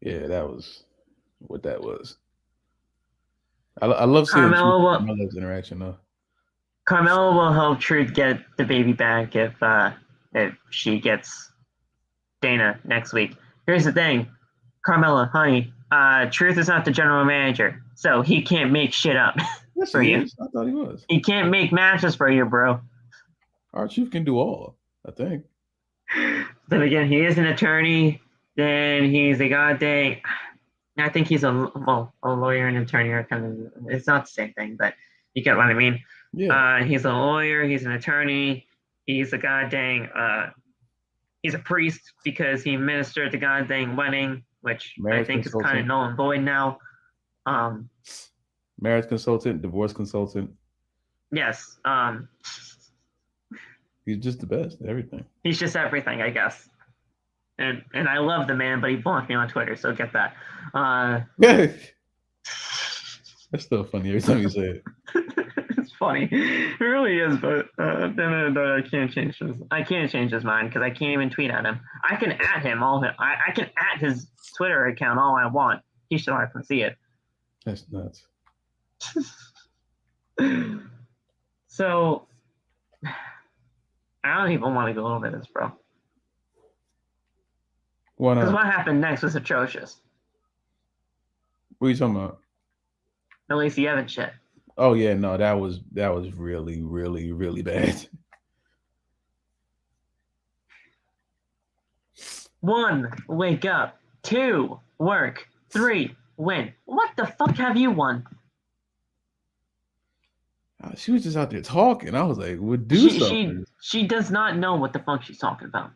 Yeah, that was what that was. I love seeing Carmelo's interaction though. Carmelo will help Truth get the baby back if she gets Dana next week. Here's the thing, Carmelo, honey, Truth is not the general manager, so he can't make shit up for you. I thought he was. He can't make matches for you, bro. Our Truth can do all, I think. Then again, he is an attorney. Then he's a goddamn. I think he's a lawyer and attorney are kind of. It's not the same thing, but you get what I mean. Yeah. He's a lawyer. He's an attorney. He's a goddamn. He's a priest because he ministered the goddamn wedding, which I think is kind of null and void now. Marriage consultant, divorce consultant. Yes. He's just the best at everything. He's just everything, I guess. And I love the man, but he blocked me on Twitter, so get that. That's still funny every time you say it. It's funny. It really is, but then I can't change his mind because I can't even tweet at him. I can at him I can at his Twitter account all I want. He should have to see it. That's nuts. So I don't even want to go over this, bro. Why not? Because what happened next was atrocious. What are you talking about? The Lacey Evans shit. Oh yeah, no, that was really, really, really bad. 1, wake up. 2, work. 3, win. What the fuck have you won? She was just out there talking. I was like, "Would do something." She does not know what the fuck she's talking about.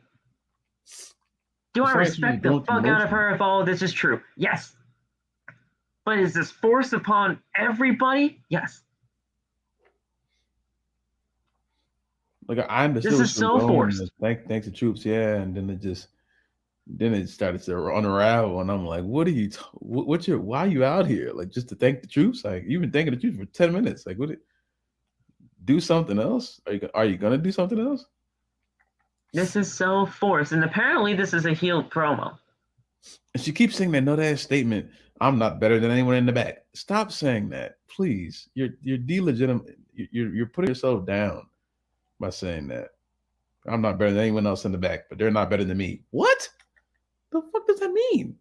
Do I respect the fuck out of her if all of this is true? Yes. But is this forced upon everybody? Yes. Like I understood. This is so forced. Thanks to troops, yeah, and then it started to unravel, and I'm like, "What are you? Why are you out here? Like just to thank the troops? Like you've been thanking the troops for 10 minutes. Like what? Do something else? Are you gonna do something else?" This is so forced, and apparently this is a heel promo. And she keeps saying that nut-ass statement, "I'm not better than anyone in the back." Stop saying that, please. You're delegitimate. You're putting yourself down by saying that. I'm not better than anyone else in the back, but they're not better than me. What? The fuck does that mean?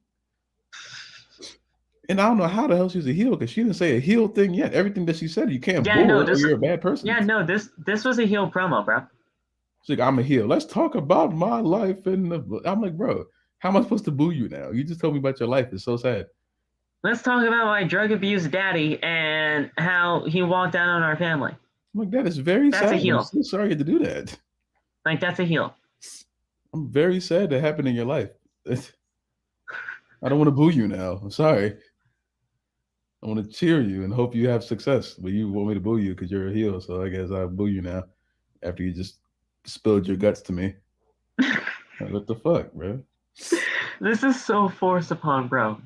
And I don't know how the hell she's a heel because she didn't say a heel thing yet. Everything that she said, you can't bull her or you're a bad person. Yeah, no, this was a heel promo, bro. She's like, I'm a heel. Let's talk about my life. I'm like, bro, how am I supposed to boo you now? You just told me about your life. It's so sad. Let's talk about my drug abused daddy and how he walked out on our family. I'm like, that is very sad. That's a heel. I'm so sorry to do that. Like, that's a heel. I'm very sad that happened in your life. I don't want to boo you now. I'm sorry. I want to cheer you and hope you have success, but you want me to boo you because you're a heel, so I guess I'll boo you now after you just spilled your guts to me. What the fuck, bro? This is so forced upon, bro.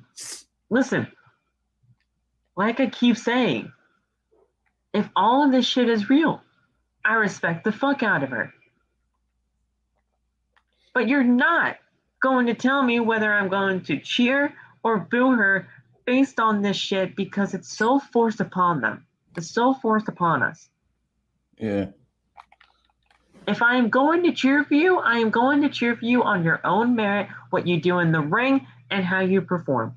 Listen, like I keep saying, if all of this shit is real, I respect the fuck out of her. But you're not going to tell me whether I'm going to cheer or boo her based on this shit because it's so forced upon them. It's so forced upon us. Yeah. If I am going to cheer for you, I am going to cheer for you on your own merit, what you do in the ring, and how you perform.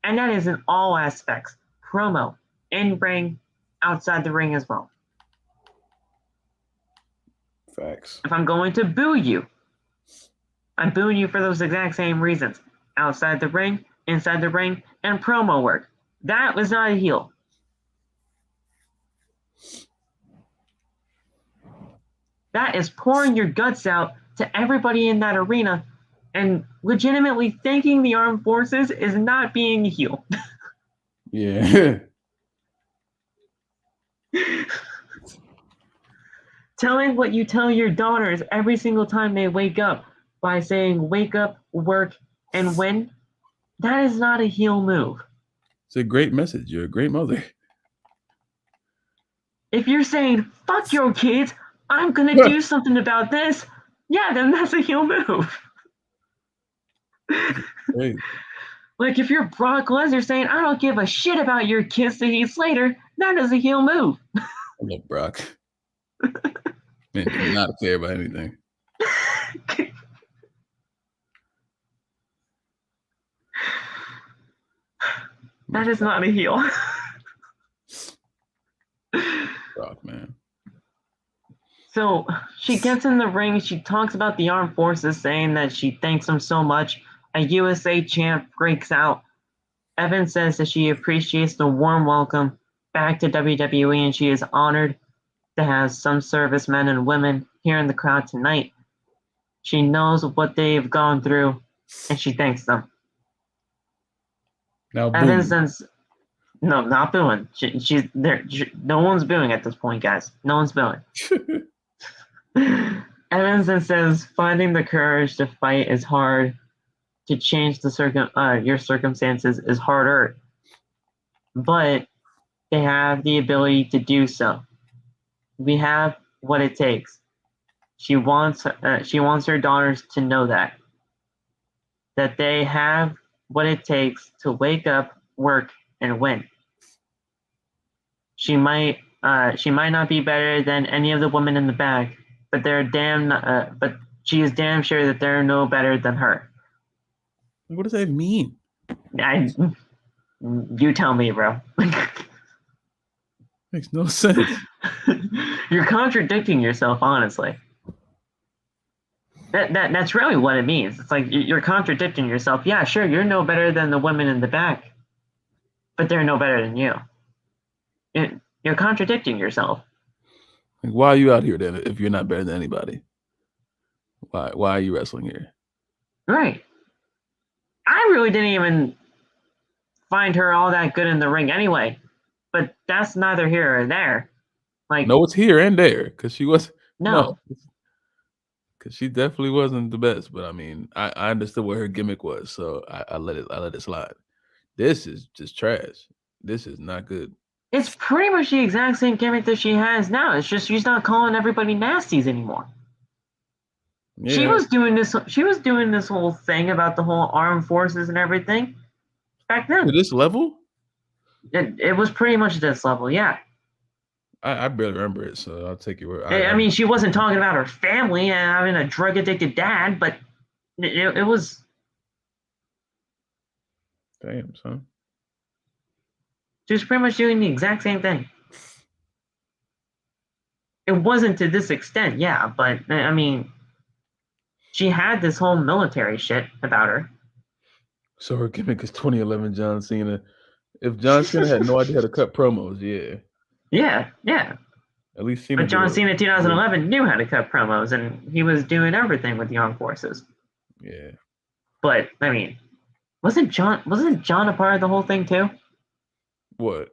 And that is in all aspects. Promo, in-ring, outside the ring as well. Facts. If I'm going to boo you, I'm booing you for those exact same reasons. Outside the ring, inside the ring, and promo work. That was not a heel. That is pouring your guts out to everybody in that arena, and legitimately thanking the armed forces is not being a heel. Yeah. Telling what you tell your daughters every single time they wake up by saying, wake up, work, and win, that is not a heel move. It's a great message. You're a great mother. If you're saying, fuck your kids, I'm going to do something about this, yeah, then that's a heel move. Hey. Like if you're Brock Lesnar saying, I don't give a shit about your kids to Heath Slater, that is a heel move. I love Brock. Man, do not care about anything. That is not a heel. Brock, man. So she gets in the ring. She talks about the armed forces, saying that she thanks them so much. A USA chant breaks out. Evans says that she appreciates the warm welcome back to WWE, and she is honored to have some servicemen and women here in the crowd tonight. She knows what they've gone through, and she thanks them. Now, Evans says, no, not booing. She's there. No one's booing at this point, guys. No one's booing. Evans then says, finding the courage to fight is hard. To change your circumstances is harder, but they have the ability to do so. We have what it takes. She wants her daughters to know that they have what it takes to wake up, work, and win. She might not be better than any of the women in the back, but but she is damn sure that they're no better than her. What does that mean? You tell me, bro. Makes no sense. You're contradicting yourself, honestly. That's really what it means. It's like you're contradicting yourself. Yeah, sure, you're no better than the women in the back, but they're no better than you. You're contradicting yourself. Like, why are you out here then if you're not better than anybody? Why are you wrestling here? Right. I really didn't even find her all that good in the ring anyway, but that's neither here or there. Like, no, it's here and there because she was no. Because she definitely wasn't the best. But I mean, I understood what her gimmick was, so I let it slide. This is just trash. This is not good. It's pretty much the exact same gimmick that she has now. It's just she's not calling everybody nasties anymore. Yeah. She was doing this whole thing about the whole armed forces and everything back then. To this level? It was pretty much this level, yeah. I barely remember it, so I'll take your word. I mean, she wasn't talking about her family and having a drug-addicted dad, but it was... Damn, son. She was pretty much doing the exact same thing. It wasn't to this extent, yeah, but, I mean, she had this whole military shit about her. So her gimmick is 2011 John Cena. If John Cena had no idea how to cut promos, yeah. Yeah. At least Cena. But John Cena 2011 knew how to cut promos, and he was doing everything with the armed forces. Yeah. But I mean, wasn't John a part of the whole thing too? What?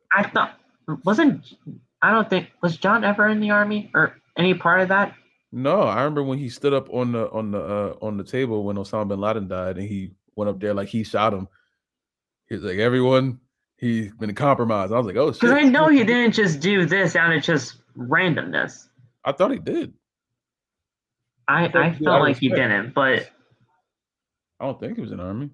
Was John ever in the army or any part of that? No, I remember when he stood up on the table when Osama bin Laden died, and he went up there like he shot him. He's like, everyone, he's been compromised. I was like, oh shit. Because I know he didn't just do this out of just randomness. I thought he did. I felt like he didn't, but I don't think he was in the army.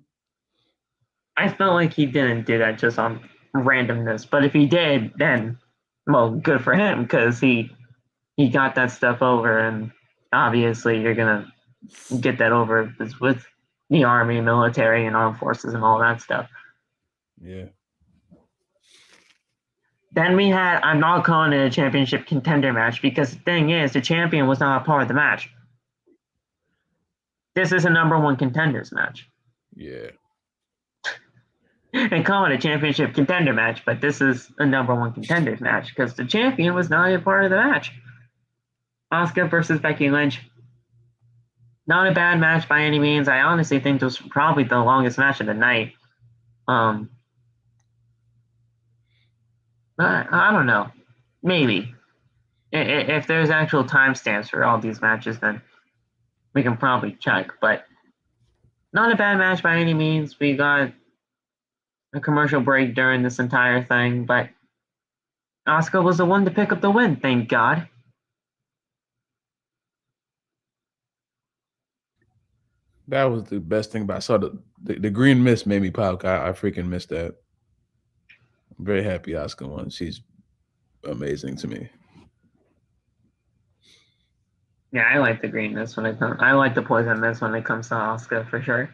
I felt like he didn't do that just on randomness. But if he did, then well, good for him, because he got that stuff over, and obviously you're gonna get that over with the army, military, and armed forces and all that stuff. Yeah. Then we had, I'm not calling it a championship contender match, because the thing is, the champion was not a part of the match. This is a number one contenders match. Yeah. and call it a championship contender match, but this is a number one contenders match because the champion was not a part of the match. Asuka versus Becky Lynch. Not a bad match by any means. I honestly think this was probably the longest match of the night. But I don't know. Maybe. If there's actual timestamps for all these matches, then we can probably check. But not a bad match by any means. We got a commercial break during this entire thing, but Asuka was the one to pick up the win, thank God. That was the best thing about. I saw the green mist made me pop. I freaking missed that. I'm very happy Asuka won. She's amazing to me. Yeah, I like the green mist when it comes. I like the poison mist when it comes to Asuka for sure.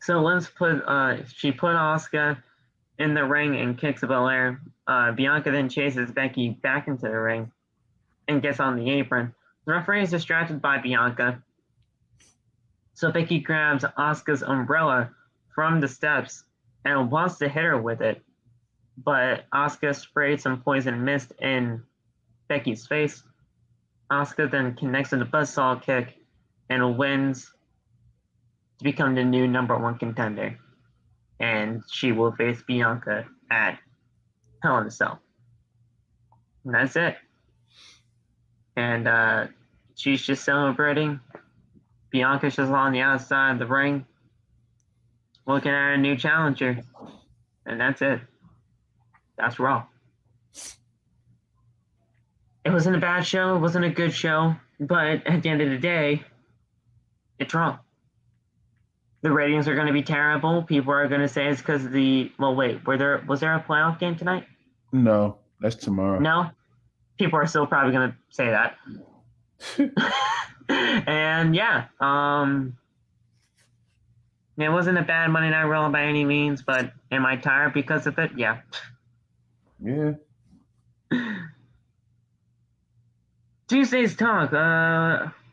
So let's put. She put Asuka in the ring and kicks Balor. Bianca then chases Becky back into the ring and gets on the apron. The referee is distracted by Bianca. So Becky grabs Asuka's umbrella from the steps and wants to hit her with it. But Asuka sprayed some poison mist in Becky's face. Asuka then connects with a buzzsaw kick and wins to become the new number one contender. And she will face Bianca at Hell in a Cell. And that's it. And she's just celebrating. Bianca's just on the outside of the ring, looking at a new challenger. And that's it. That's Raw. It wasn't a bad show. It wasn't a good show. But at the end of the day, it's Raw. The ratings are going to be terrible. People are going to say it's because of the... Well, wait. Was there a playoff game tonight? No, that's tomorrow. No? People are still probably going to say that. And yeah, it wasn't a bad Monday Night Raw by any means, but am I tired because of it? Yeah. Yeah. Tuesday's talk.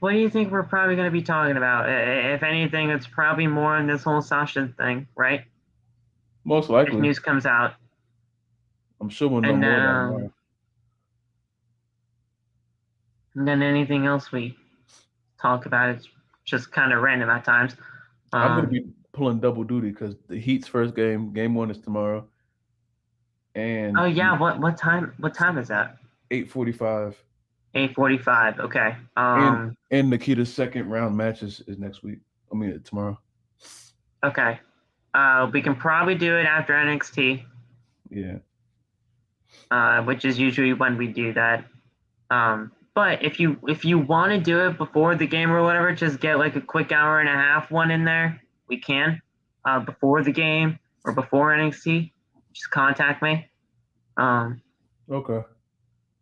What do you think we're probably going to be talking about? If anything, it's probably more on this whole SASHA thing, right? Most likely. If news comes out. I'm sure we'll know more than and then anything else we talk about, it's just kind of random at times. I'm going to be pulling double duty because the Heat's first game one is tomorrow. And oh yeah, what time is that? 8:45. 8:45. Okay. And Nikita's second round match is next week. I mean tomorrow. Okay. We can probably do it after NXT. Yeah. Which is usually when we do that. But if you want to do it before the game or whatever, just get like a quick hour and a half one in there. We can. Before the game or before NXT, just contact me. Okay.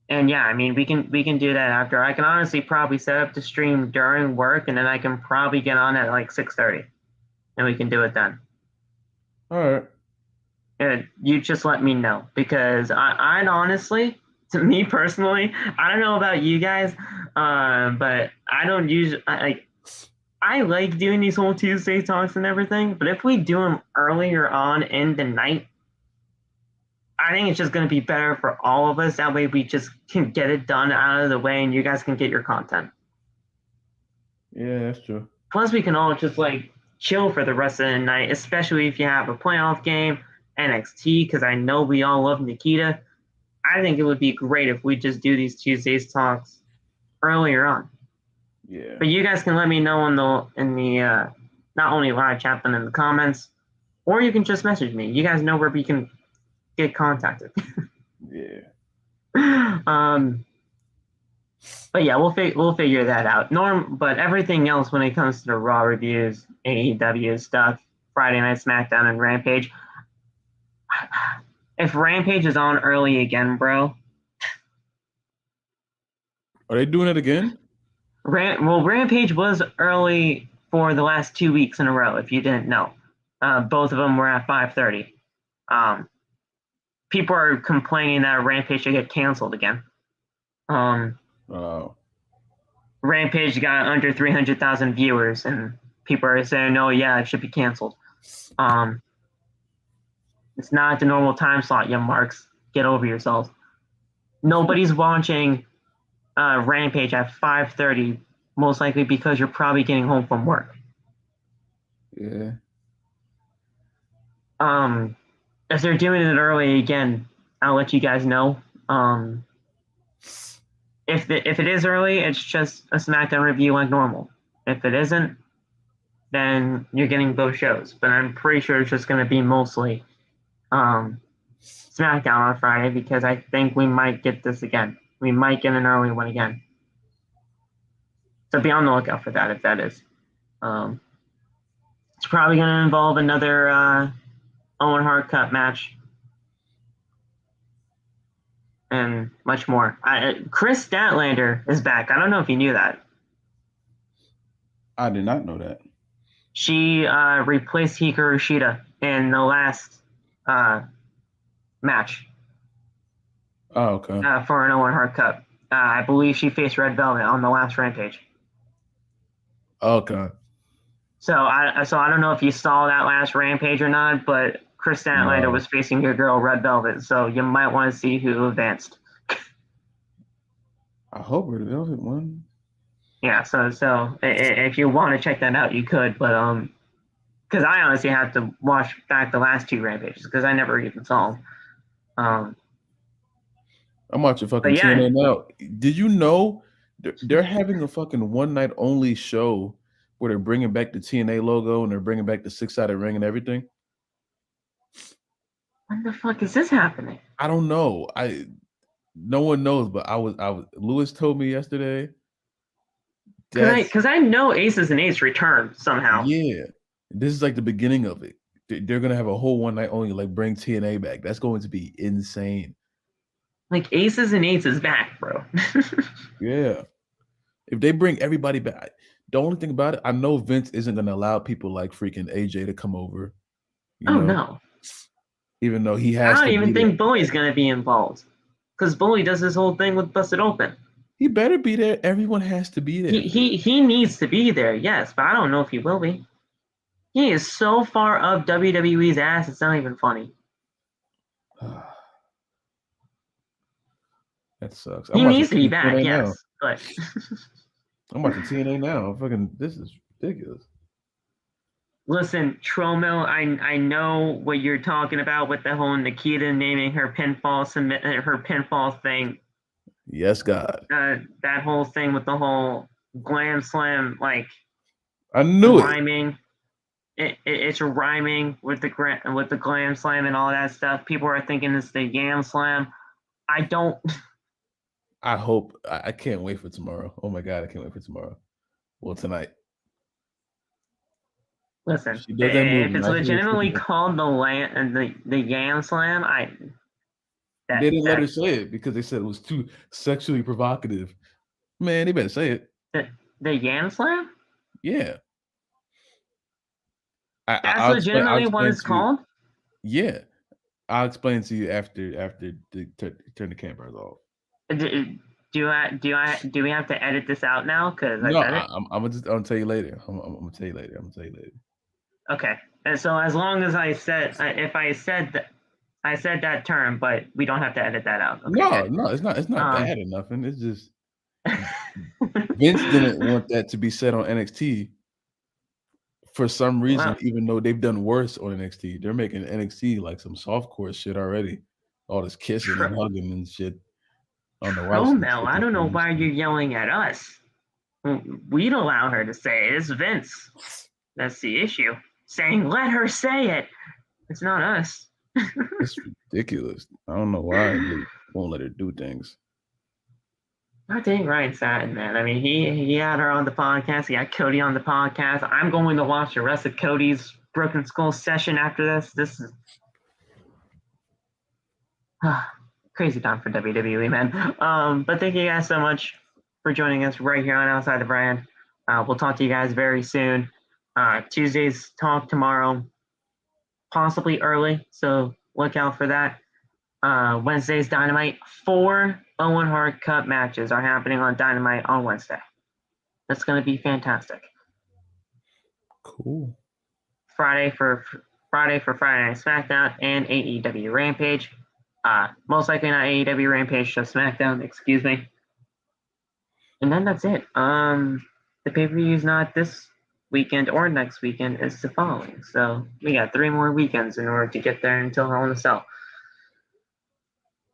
And yeah, I mean we can do that after. I can honestly probably set up the stream during work, and then I can probably get on at like 6:30, and we can do it then. All right. And you just let me know, because I'd honestly, to me personally, I don't know about you guys, but I don't usually I like doing these whole Tuesday talks and everything, but if we do them earlier on in the night, I think it's just going to be better for all of us. That way we just can get it done out of the way and you guys can get your content. Yeah, that's true. Plus we can all just like chill for the rest of the night, especially if you have a playoff game, NXT, because I know we all love Nikita. I think it would be great if we just do these Tuesdays talks earlier on. Yeah. But you guys can let me know in the not only live chat but in the comments, or you can just message me. You guys know where we can get contacted. Yeah. But yeah, we'll figure that out. But everything else when it comes to the Raw reviews, AEW stuff, Friday Night SmackDown, and Rampage. If Rampage is on early again, bro. Are they doing it again? Rampage was early for the last 2 weeks in a row, if you didn't know. Both of them were at 5:30. People are complaining that Rampage should get canceled again. Rampage got under 300,000 viewers, and people are saying, "No, yeah, it should be canceled." It's not the normal time slot, you marks. Get over yourselves. Nobody's watching Rampage at 5:30, most likely because you're probably getting home from work. Yeah. If they're doing it early again, I'll let you guys know. If it is early, it's just a SmackDown review like normal. If it isn't, then you're getting both shows. But I'm pretty sure it's just going to be mostly SmackDown on Friday because I think we might get this again. We might get an early one again. So be on the lookout for that if that is. It's probably going to involve another Owen Hart Cup match and much more. Chris Statlander is back. I don't know if you knew that. I did not know that. She replaced Hikaru Shida in the last match. Oh, okay. For an Owen Hart Cup. I believe she faced Red Velvet on the last Rampage. Okay. So I don't know if you saw that last Rampage or not, but Chris Statlander was facing your girl Red Velvet, so you might want to see who advanced. I hope Red Velvet won. Yeah, so if you want to check that out, you could, but because I honestly have to watch back the last two Rampages because I never even saw them. I'm watching fucking TNA now. Did you know they're having a fucking one night only show where they're bringing back the TNA logo and they're bringing back the 6-sided ring and everything? When the fuck is this happening? I don't know. No one knows, but I was Lewis told me yesterday. Because I know Aces and Eights returned somehow. Yeah. This is like the beginning of it. They're gonna have a whole one night only, like bring TNA back. That's going to be insane. Like Aces and Eights is back, bro. Yeah. If they bring everybody back, the only thing about it, I know Vince isn't gonna allow people like freaking AJ to come over. No. Even though he has I don't even think Bully's gonna be involved. Because Bully does this whole thing with Busted Open. He better be there. Everyone has to be there. He needs to be there, yes, but I don't know if he will be. He is so far up WWE's ass, it's not even funny. That sucks. He needs to be back, TNA yes. But I'm watching TNA now. This is ridiculous. Listen, Tromo, I know what you're talking about with the whole Nikita naming her pinfall thing. Yes, God. That whole thing with the whole glam slam, like I knew rhyming. It's rhyming with the glam slam and all that stuff. People are thinking it's the yam slam. I hope. I can't wait for tomorrow. Oh my God, I can't wait for tomorrow. Well, tonight. Listen, if it's legitimately called the yam slam, they didn't let her say it because they said it was too sexually provocative. Man, they better say it. The yam slam? Yeah. That's legitimately what it's called? Yeah. I'll explain to you after turn the cameras off. Do we have to edit this out now? Because no, I'm gonna tell you later. I'm gonna tell you later. Okay, and so as long as I said that term, but we don't have to edit that out. Okay, no, it's not bad or nothing. It's just Vince didn't want that to be said on NXT for some reason, even though they've done worse on NXT. They're making NXT like some softcore shit already. All this kissing and hugging and shit. Mel, I don't know why you're yelling at us. We'd allow her to say it. It's Vince. That's the issue. Saying let her say it. It's not us. It's ridiculous. I don't know why they won't let her do things. I think Ryan Satin, man. I mean, he had her on the podcast. He had Cody on the podcast. I'm going to watch the rest of Cody's Broken Skull session after this. This is crazy time for WWE, man. But thank you guys so much for joining us right here on Outside the Brand. We'll talk to you guys very soon. Tuesday's talk tomorrow, possibly early, so look out for that. Wednesday's Dynamite. 4 Owen Hart Cup matches are happening on Dynamite on Wednesday. That's going to be fantastic. Cool. Friday for Friday for Friday Night SmackDown and AEW Rampage. Most likely not AEW Rampage, just SmackDown, excuse me. And then that's it. The pay-per-view is not this weekend or next weekend, it's the following. So we got 3 more weekends in order to get there until Hell in a Cell.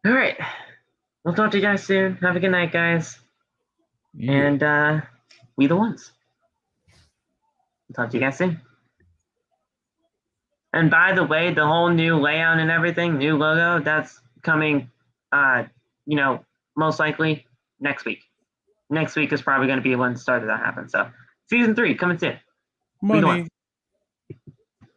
All right. We'll talk to you guys soon. Have a good night, guys. Yeah. And we the ones. We'll talk to you guys soon. And by the way, the whole new layout and everything, new logo, that's coming, most likely next week. Next week is probably going to be when the start of that happens. So, season 3 coming soon. Money.